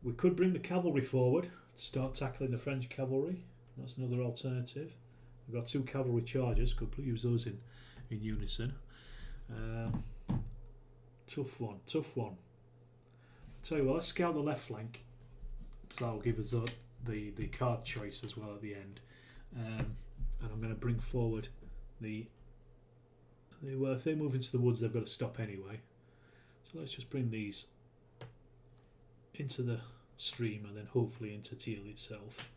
[SPEAKER 1] We could bring the cavalry forward to start tackling the French cavalry. That's another alternative. We've got 2 cavalry charges, could use those in unison. Tough one. I'll tell you what, let's scout the left flank, because that'll give us the card choice as well at the end. And I'm going to bring forward well, if they move into the woods, they've got to stop anyway. So let's just bring these into the stream and then hopefully into Teal itself,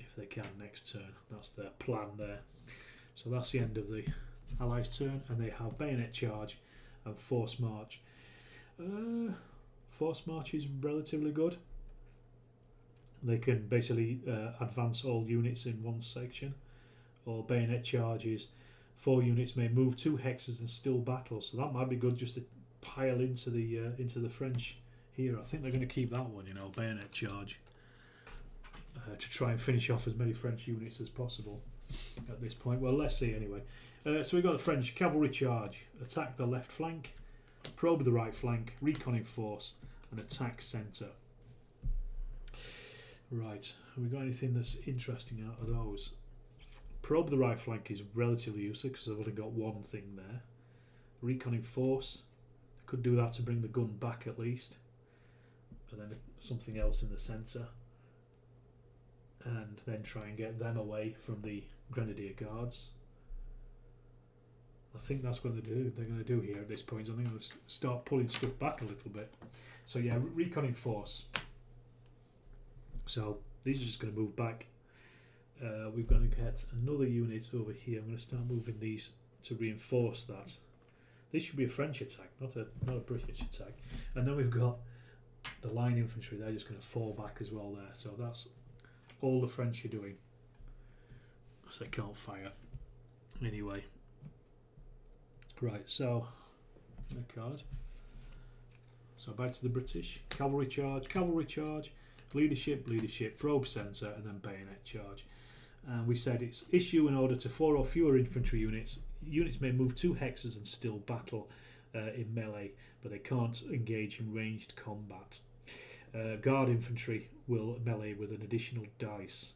[SPEAKER 1] if they can next turn. That's their plan there. So that's the end of the Allies' turn, and they have bayonet charge and force march. Force march is relatively good. They can basically advance all units in one section. Or bayonet charges, 4 units may move 2 hexes and still battle. So that might be good just to pile into the French here. I think they're going to keep that one, bayonet charge, to try and finish off as many French units as possible at this point. Well, let's see anyway. So we've got the French cavalry charge, attack the left flank, probe the right flank, reconning force, and attack centre. Right, have we got anything that's interesting out of those? Probe the right flank is relatively useless because I've only got 1 thing there. Reconning force, could do that to bring the gun back at least, and then something else in the centre, and then try and get them away from the Grenadier Guards. I think that's what they're going to do here at this point. I think they'll start pulling stuff back a little bit. So yeah, reconning force. So these are just going to move back. We're going to get another unit over here. I'm going to start moving these to reinforce that. This should be a French attack, not a British attack. And then we've got the line infantry. They're just going to fall back as well there. So that's all the French are doing. So they can't fire. Anyway. Right, so the card. So back to the British. Cavalry charge, leadership, probe centre, and then bayonet charge. And we said it's issue in order to 4 or fewer infantry units. Units may move 2 hexes and still battle in melee, but they can't engage in ranged combat. Guard infantry will melee with an additional dice.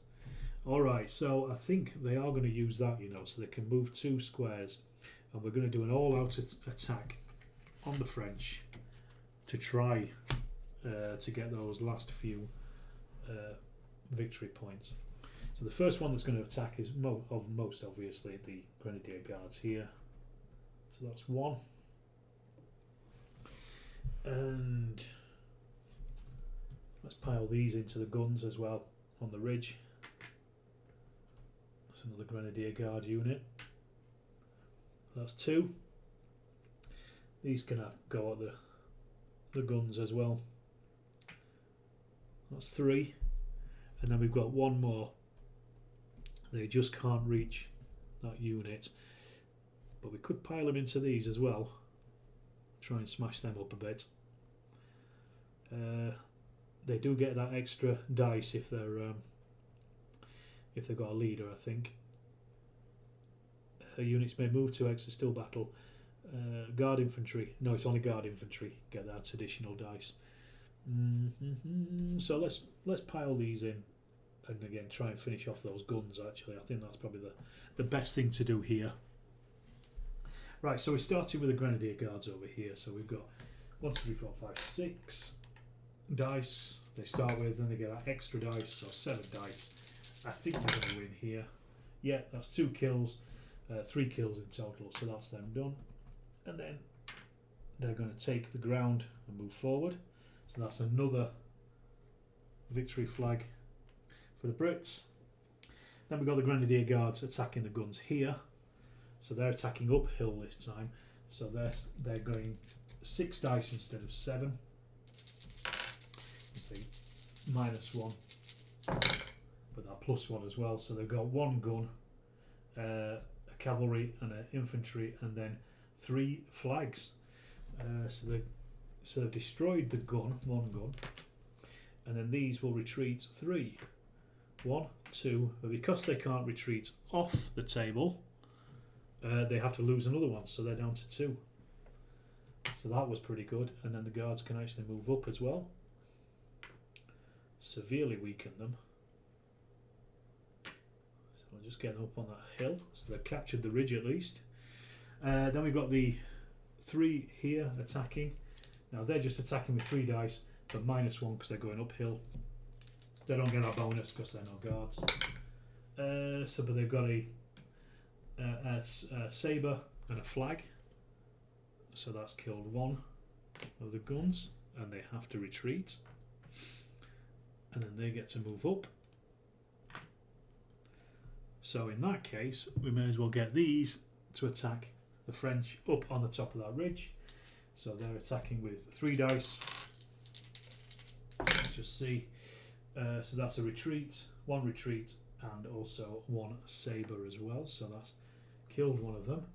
[SPEAKER 1] Alright, so I think they are going to use that, so they can move 2 squares, and we're going to do an all-out attack on the French to try to get those last few victory points. So the first one that's going to attack is most obviously the Grenadier Guards here. So that's one. And let's pile these into the guns as well on the ridge. That's another Grenadier Guard unit. That's two. These can go at the guns as well. That's three. And then we've got one more. They just can't reach that unit. But we could pile them into these as well. Try and smash them up a bit. They do get that extra dice if they've got a leader, I think. Units may move to exit still battle. Guard infantry. No, it's only guard infantry get that additional dice. So let's pile these in, and again try and finish off those guns. Actually, I think that's probably the best thing to do here. Right, so we started with the Grenadier Guards over here. So we've got 1, 2, 3, 4, 5, 6 dice they start with, and they get that extra dice, so 7 dice. I think they're going to win here. Yeah, that's 2 kills, 3 kills in total, so that's them done. And then they're going to take the ground and move forward. So that's another victory flag for the Brits. Then we've got the Grenadier Guards attacking the guns here. So they're attacking uphill this time. So they're going 6 dice instead of 7. You see, -1, but that +1 as well. So they've got 1 gun, a cavalry and an infantry, and then 3 flags. So they've destroyed the gun, 1 gun, and then these will retreat 3. 1, 2, but because they can't retreat off the table, they have to lose another one, so they're down to 2. So that was pretty good, and then the guards can actually move up as well. Severely weaken them. So we'll just get them up on that hill, so they've captured the ridge at least. Then we've got the 3 here attacking. Now they're just attacking with 3 dice, but -1 because they're going uphill. They don't get that bonus because they're no guards. But they've got a sabre and a flag. So that's killed 1 of the guns, and they have to retreat. And then they get to move up. So in that case, we may as well get these to attack the French up on the top of that ridge. So they're attacking with 3 dice. Let's just see. So that's a retreat, 1 retreat, and also 1 sabre as well. So that's killed 1 of them.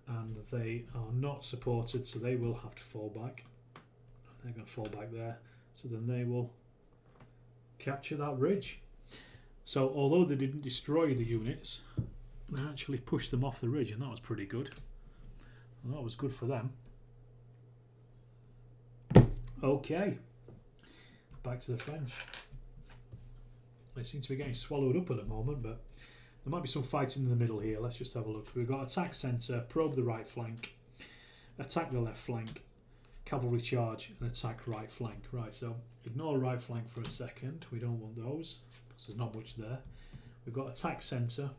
[SPEAKER 1] And they are not supported, so they will have to fall back. They're going to fall back there. So then they will capture that ridge. So although they didn't destroy the units, they actually pushed them off the ridge, and that was pretty good. And that was good for them. Okay, back to the French. They seem to be getting swallowed up at the moment, but there might be some fighting in the middle here. Let's just have a look. We've got attack centre, probe the right flank, attack the left flank, cavalry charge, and attack right flank. Right, so ignore right flank for a second. We don't want those because there's not much there. We've got attack centre,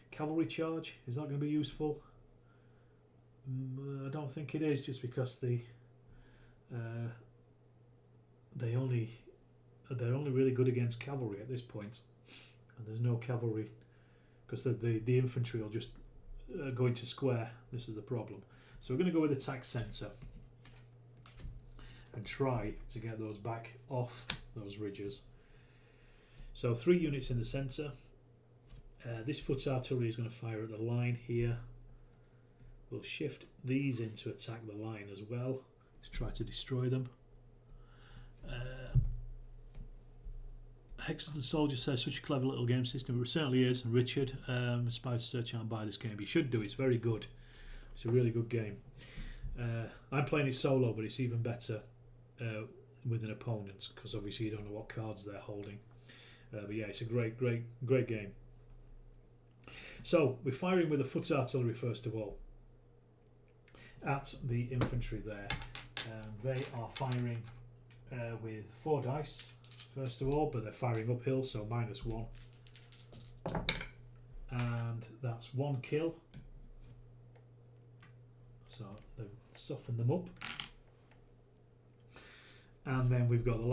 [SPEAKER 1] cavalry charge. Is that going to be useful? I don't think it is, just because they're only really good against cavalry at this point, and there's no cavalry because the infantry will just go into square. This is the problem. So we're going to go with attack centre and try to get those back off those ridges. So 3 units in the centre. This foot artillery is going to fire at the line here. We'll shift these in to attack the line as well. Let's try to destroy them. Hexes and Soldier says, such a clever little game system. It certainly is. Richard, aspire to search out and buy this game. You should do. It's very good. It's a really good game. I'm playing it solo, but it's even better with an opponent, because obviously you don't know what cards they're holding. But yeah, it's a great game. So we're firing with the foot artillery first of all at the infantry there. They are firing with 4 dice first of all, but they're firing uphill, so -1. 1 kill. So they've softened them up. And then we've got the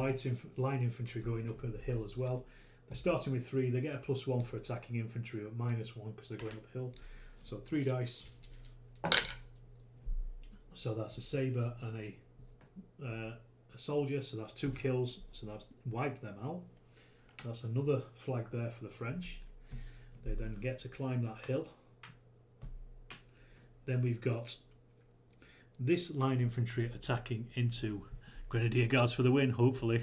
[SPEAKER 1] line infantry going up at the hill as well. They're starting with 3. They get a +1 for attacking infantry, at -1 because they're going uphill. So 3 dice. So that's a sabre and a soldier. So that's 2 kills. So that's wiped them out. That's another flag there for the French. They then get to climb that hill. Then we've got this line infantry attacking into Grenadier Guards for the win, hopefully.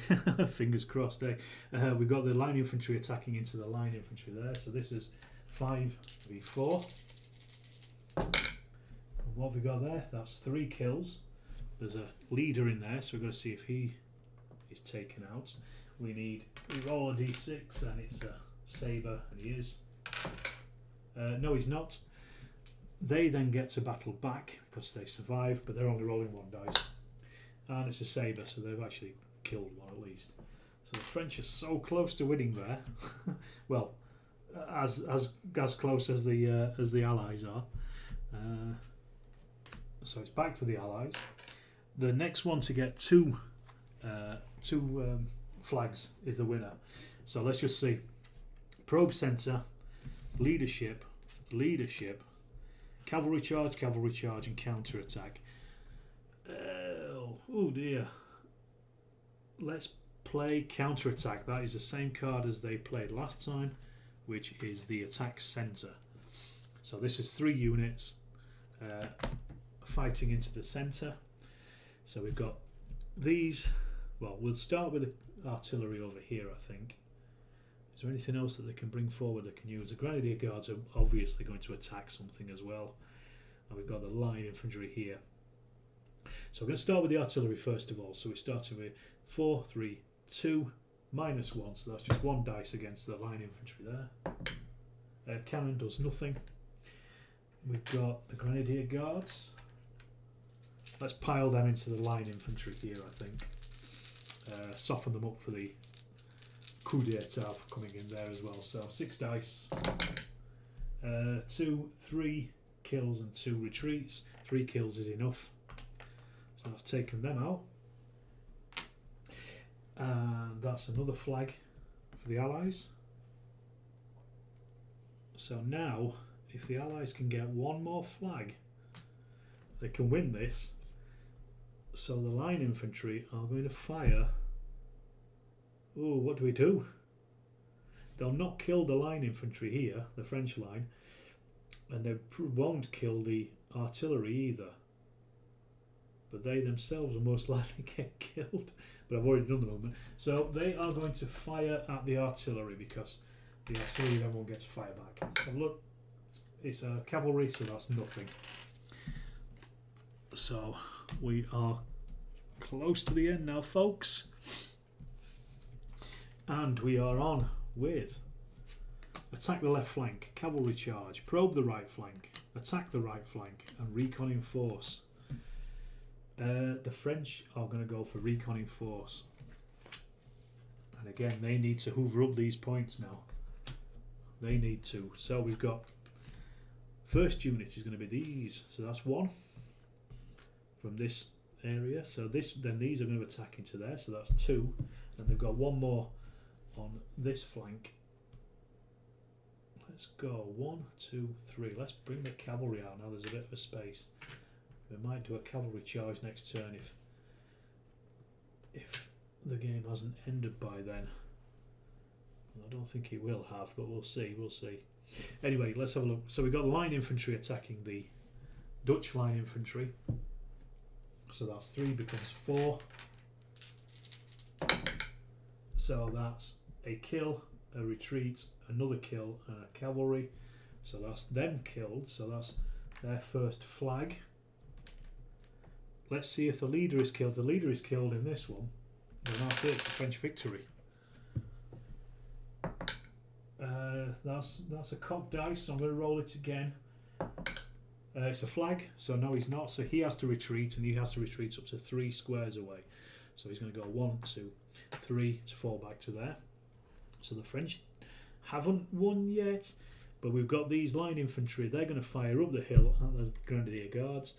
[SPEAKER 1] Fingers crossed, eh? We've got the line infantry attacking into the line infantry there. So this is 5v4. And what have we got there? That's 3 kills. There's a leader in there, so we've got to see if he is taken out. We roll a d6, and it's a sabre, and he is. No, he's not. They then get to battle back because they survive, but they're only rolling 1 dice. And it's a sabre, so they've actually killed 1 at least. So the French are so close to winning there. Well, as close as the Allies are. So it's back to the Allies. The next one to get two flags is the winner. So let's just see. Probe centre, leadership, cavalry charge, and counter attack. Oh dear. Let's play counter attack. That is the same card as they played last time, which is the attack centre. So this is 3 units fighting into the centre. So we've got these. Well, we'll start with the artillery over here, I think. Is there anything else that they can bring forward they can use? The Grenadier Guards are obviously going to attack something as well. And we've got the line infantry here. So we're going to start with the artillery first of all. So we're starting with 4, 3, 2, -1. So that's just 1 dice against the line infantry there. Cannon does nothing. We've got the Grenadier Guards. Let's pile them into the line infantry here, I think. Soften them up for the coup d'etat coming in there as well. So 6 dice. 2, 3 kills and 2 retreats. 3 kills is enough. So that's taken them out. And that's another flag for the Allies. So now, if the Allies can get 1 more flag, they can win this. So the line infantry are going to fire. Oh, what do we do? They'll not kill the line infantry here, the French line, and they won't kill the artillery either. But they themselves will most likely get killed. But I've already done the movement. So they are going to fire at the artillery because the artillery then won't get to fire back. So look, it's a cavalry, so that's nothing. So we are close to the end now, folks. And we are on with attack the left flank, cavalry charge, probe the right flank, attack the right flank, and recon in force. The French are going to go for recon in force. And again, they need to hoover up these points now. They need to. So we've got first unit is going to be these. So that's 1 from this area. So then these are going to attack into there. So that's 2. And they've got 1 more on this flank. Let's go 1, 2, 3. Let's bring the cavalry out now. There's a bit of a space. We might do a cavalry charge next turn if the game hasn't ended by then. I don't think it will have, but we'll see. Anyway, let's have a look. So we've got line infantry attacking the Dutch line infantry. So that's 3 becomes 4. So that's a kill, a retreat, another kill, and a cavalry. So that's them killed. So that's their first flag. Let's see if the leader is killed. The leader is killed in this one. And that's it. It's a French victory. That's a cocked dice, so I'm going to roll it again. It's a flag, so no, he's not. So he has to retreat, and he has to retreat up to 3 squares away. So he's going to go 1, 2, 3 to fall back to there. So the French haven't won yet, But we've got these line infantry. They're going to fire up the hill at the Grenadier Guards.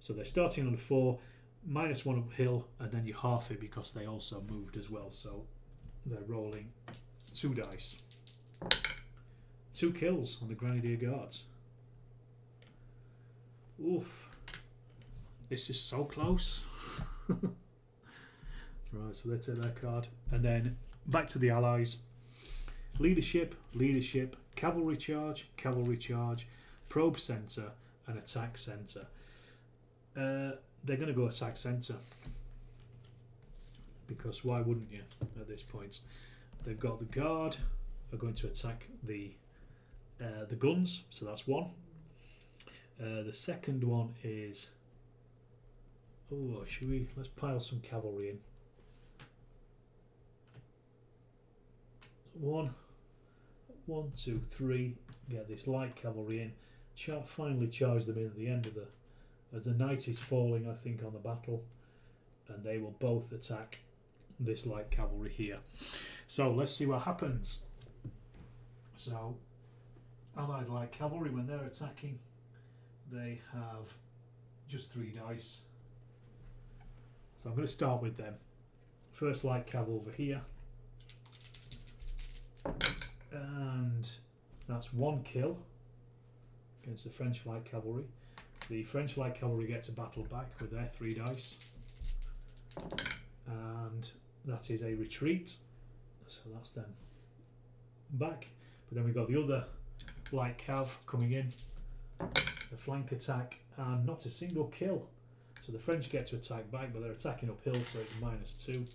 [SPEAKER 1] So they're starting on a 4, -1 uphill, and then you half it because they also moved as well. So they're rolling 2 dice. 2 kills on the Grenadier Guards. Oof. This is so close. Right, so they take their card. And then back to the Allies. Leadership, leadership, cavalry charge, probe centre, and attack centre. They're going to go attack centre. Because why wouldn't you at this point? They've got the guard are going to attack the guns, so that's 1. The second one is, let's pile some cavalry in. 1, 2, 3. Get this light cavalry in. Finally charge them in at the end of as the night is falling, I think, on the battle, and they will both attack this light cavalry here. So let's see what happens. So Allied light cavalry, when they're attacking, they have just 3 dice. So I'm going to start with them. First light cav over here, and that's 1 kill against the French light cavalry. The French light cavalry get to battle back with their 3 dice, and that is a retreat. So that's them back. But then we've got the other light cav coming in, the flank attack, and not a single kill. So the French get to attack back, but they're attacking uphill, so it's -2.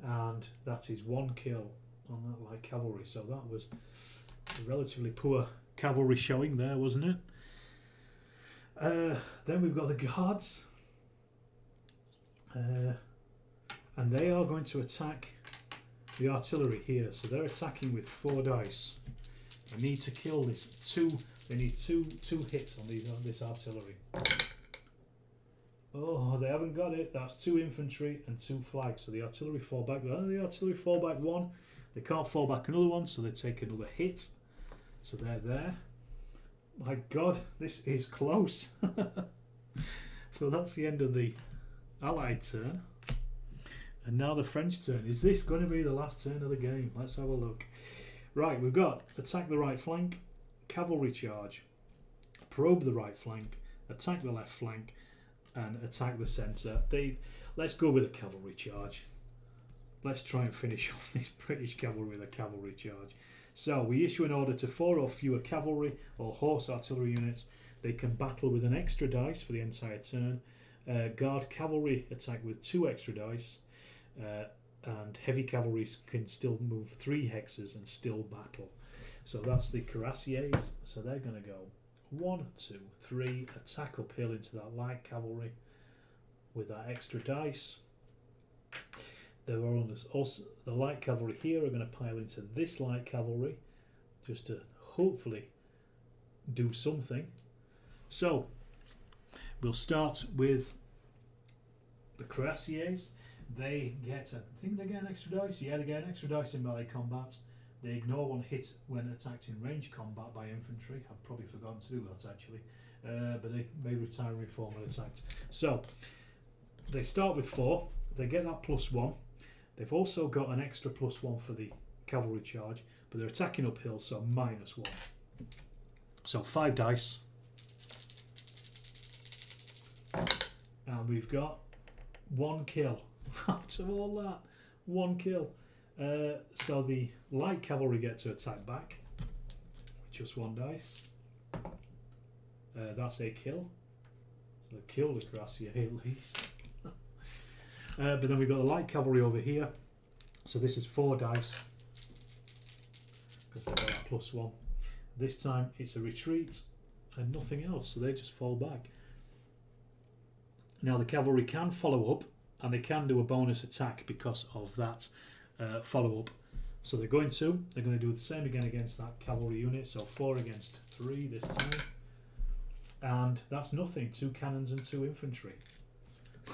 [SPEAKER 1] And that is 1 kill on that light cavalry. So that was a relatively poor cavalry showing there, wasn't it? Then we've got the guards, and they are going to attack the artillery here. So they're attacking with 4 dice. I need to kill this 2. They need two hits on this artillery. Oh, they haven't got it. That's 2 infantry and 2 flags. So the artillery fall back. The artillery fall back 1. They can't fall back another one, so they take another hit. So they're there. My God, this is close. So that's the end of the Allied turn. And now the French turn. Is this going to be the last turn of the game? Let's have a look. Right, we've got attack the right flank, cavalry charge, probe the right flank, attack the left flank, and attack the centre. Let's go with a cavalry charge. Let's try and finish off this British cavalry with a cavalry charge. So we issue an order to 4 or fewer cavalry or horse artillery units. They can battle with an extra dice for the entire turn. Guard cavalry attack with 2 extra dice. And heavy cavalry can still move 3 hexes and still battle. So that's the cuirassiers. So they're going to go 1, 2, 3, attack uphill into that light cavalry with that extra dice. The light cavalry here are going to pile into this light cavalry just to hopefully do something. So we'll start with the cuirassiers. They get, I think they get an extra dice. Yeah, they get an extra dice in melee combat. They ignore 1 hit when attacked in range combat by infantry. I've probably forgotten to do that actually. But they may retire and reform when attacked. So they start with 4. They get that +1. They've also got an extra +1 for the cavalry charge, but they're attacking uphill, so -1. So 5 dice. And we've got 1 kill. Out of all that, 1 kill. So the light cavalry get to attack back with just 1 dice. That's a kill. So they kill the cuirassier at least. But then we've got the light cavalry over here. So this is 4 dice because they've got that +1. This time it's a retreat and nothing else, so they just fall back. Now the cavalry can follow up, and they can do a bonus attack because of that follow-up. So they're going to do the same again against that cavalry unit. So 4 against 3 this time. And that's nothing. 2 cannons and 2 infantry.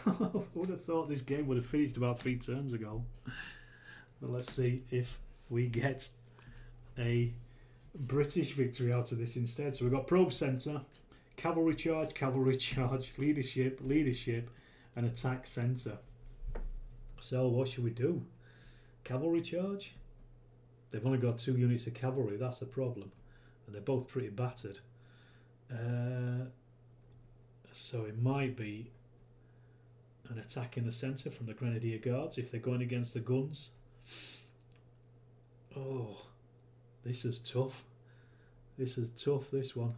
[SPEAKER 1] I would have thought this game would have finished about 3 turns ago. But let's see if we get a British victory out of this instead. So we've got probe centre, cavalry charge, leadership, and attack centre. So what should we do? Cavalry charge? They've only got 2 units of cavalry, that's the problem. And they're both pretty battered. So it might be an attack in the centre from the Grenadier Guards if they're going against the guns. Oh, this is tough. This is tough, this one.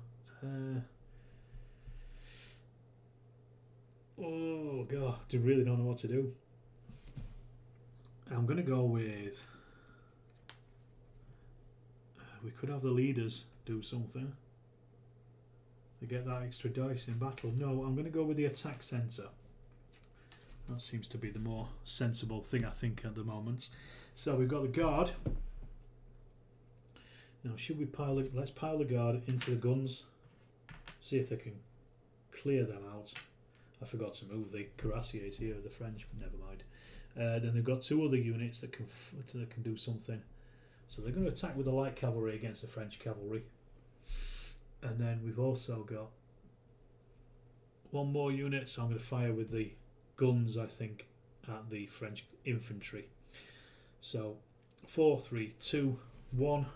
[SPEAKER 1] Oh god, I really don't know what to do. I'm going to go with... we could have the leaders do something to get that extra dice in battle. No, I'm going to go with the attack centre. That seems to be the more sensible thing, I think, at the moment. So we've got the guard. Now, should we pile it? Let's pile the guard into the guns. See if they can clear them out. I forgot to move the cuirassiers here, the French, but never mind. Then they've got 2 other units that can do something. So they're going to attack with the light cavalry against the French cavalry. And then we've also got 1 more unit, so I'm going to fire with the guns, I think, at the French infantry. So 4, 3, 2, 1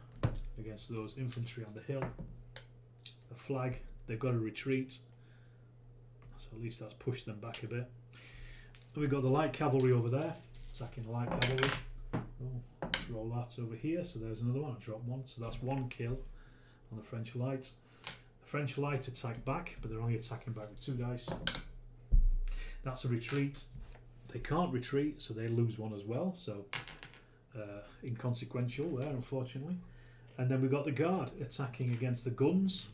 [SPEAKER 1] against those infantry on the hill. A flag, they've got to retreat. So at least that's pushed them back a bit. And we've got the light cavalry over there, attacking the light cavalry. Oh, let's roll that over here. So there's another one. I dropped 1. So that's 1 kill on the French light. The French light attack back, but they're only attacking back with 2 dice. That's a retreat. They can't retreat, so they lose 1 as well. So inconsequential there, unfortunately. And then we've got the guard attacking against the guns.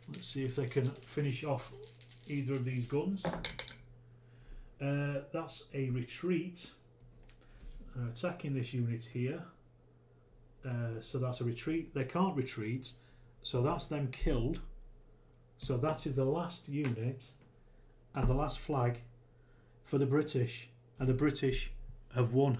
[SPEAKER 1] Let's see if they can finish off either of these guns. That's a retreat. Attacking this unit here. So that's a retreat. They can't retreat, so that's them killed. So that is the last unit and the last flag for the British, and the British have won,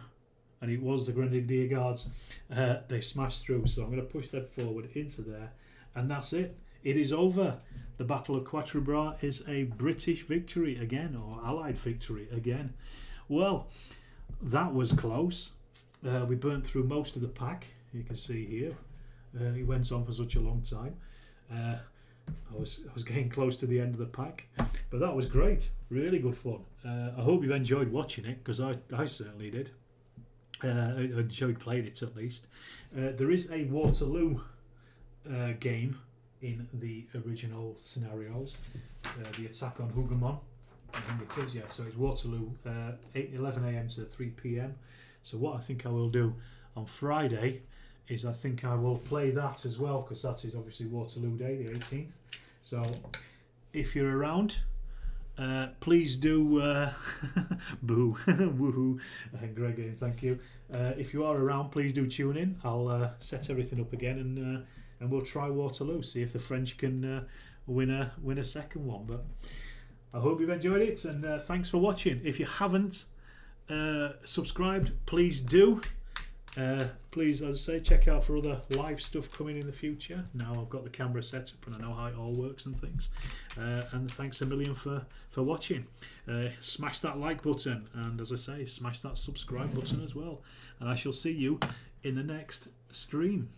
[SPEAKER 1] and it was the Grenadier Guards. They smashed through, so I'm going to push them forward into there, and that's it. It is over. The Battle of Quatre is a British victory again, or Allied victory again. Well, that was close. We burnt through most of the pack, you can see here. It went on for such a long time. I was getting close to the end of the pack, but that was great. Really good fun. I hope you've enjoyed watching it, because I certainly did. I enjoyed playing it, at least. There is a Waterloo game in the original scenarios. The attack on Hougoumont, I think it is, yeah. So it's Waterloo, 11 AM to 3 PM. So what I think I will do on Friday is I think I will play that as well, because that is obviously Waterloo Day, the 18th. So if you're around, please do boo woohoo, Greg, thank you. If you are around, please do tune in. I'll set everything up again, and we'll try Waterloo, see if the French can win a second one. But I hope you've enjoyed it, and thanks for watching. If you haven't subscribed, please do. Please, as I say, check out for other live stuff coming in the future. Now I've got the camera set up and I know how it all works and things. And thanks a million for watching. Smash that like button, and as I say, smash that subscribe button as well. And I shall see you in the next stream.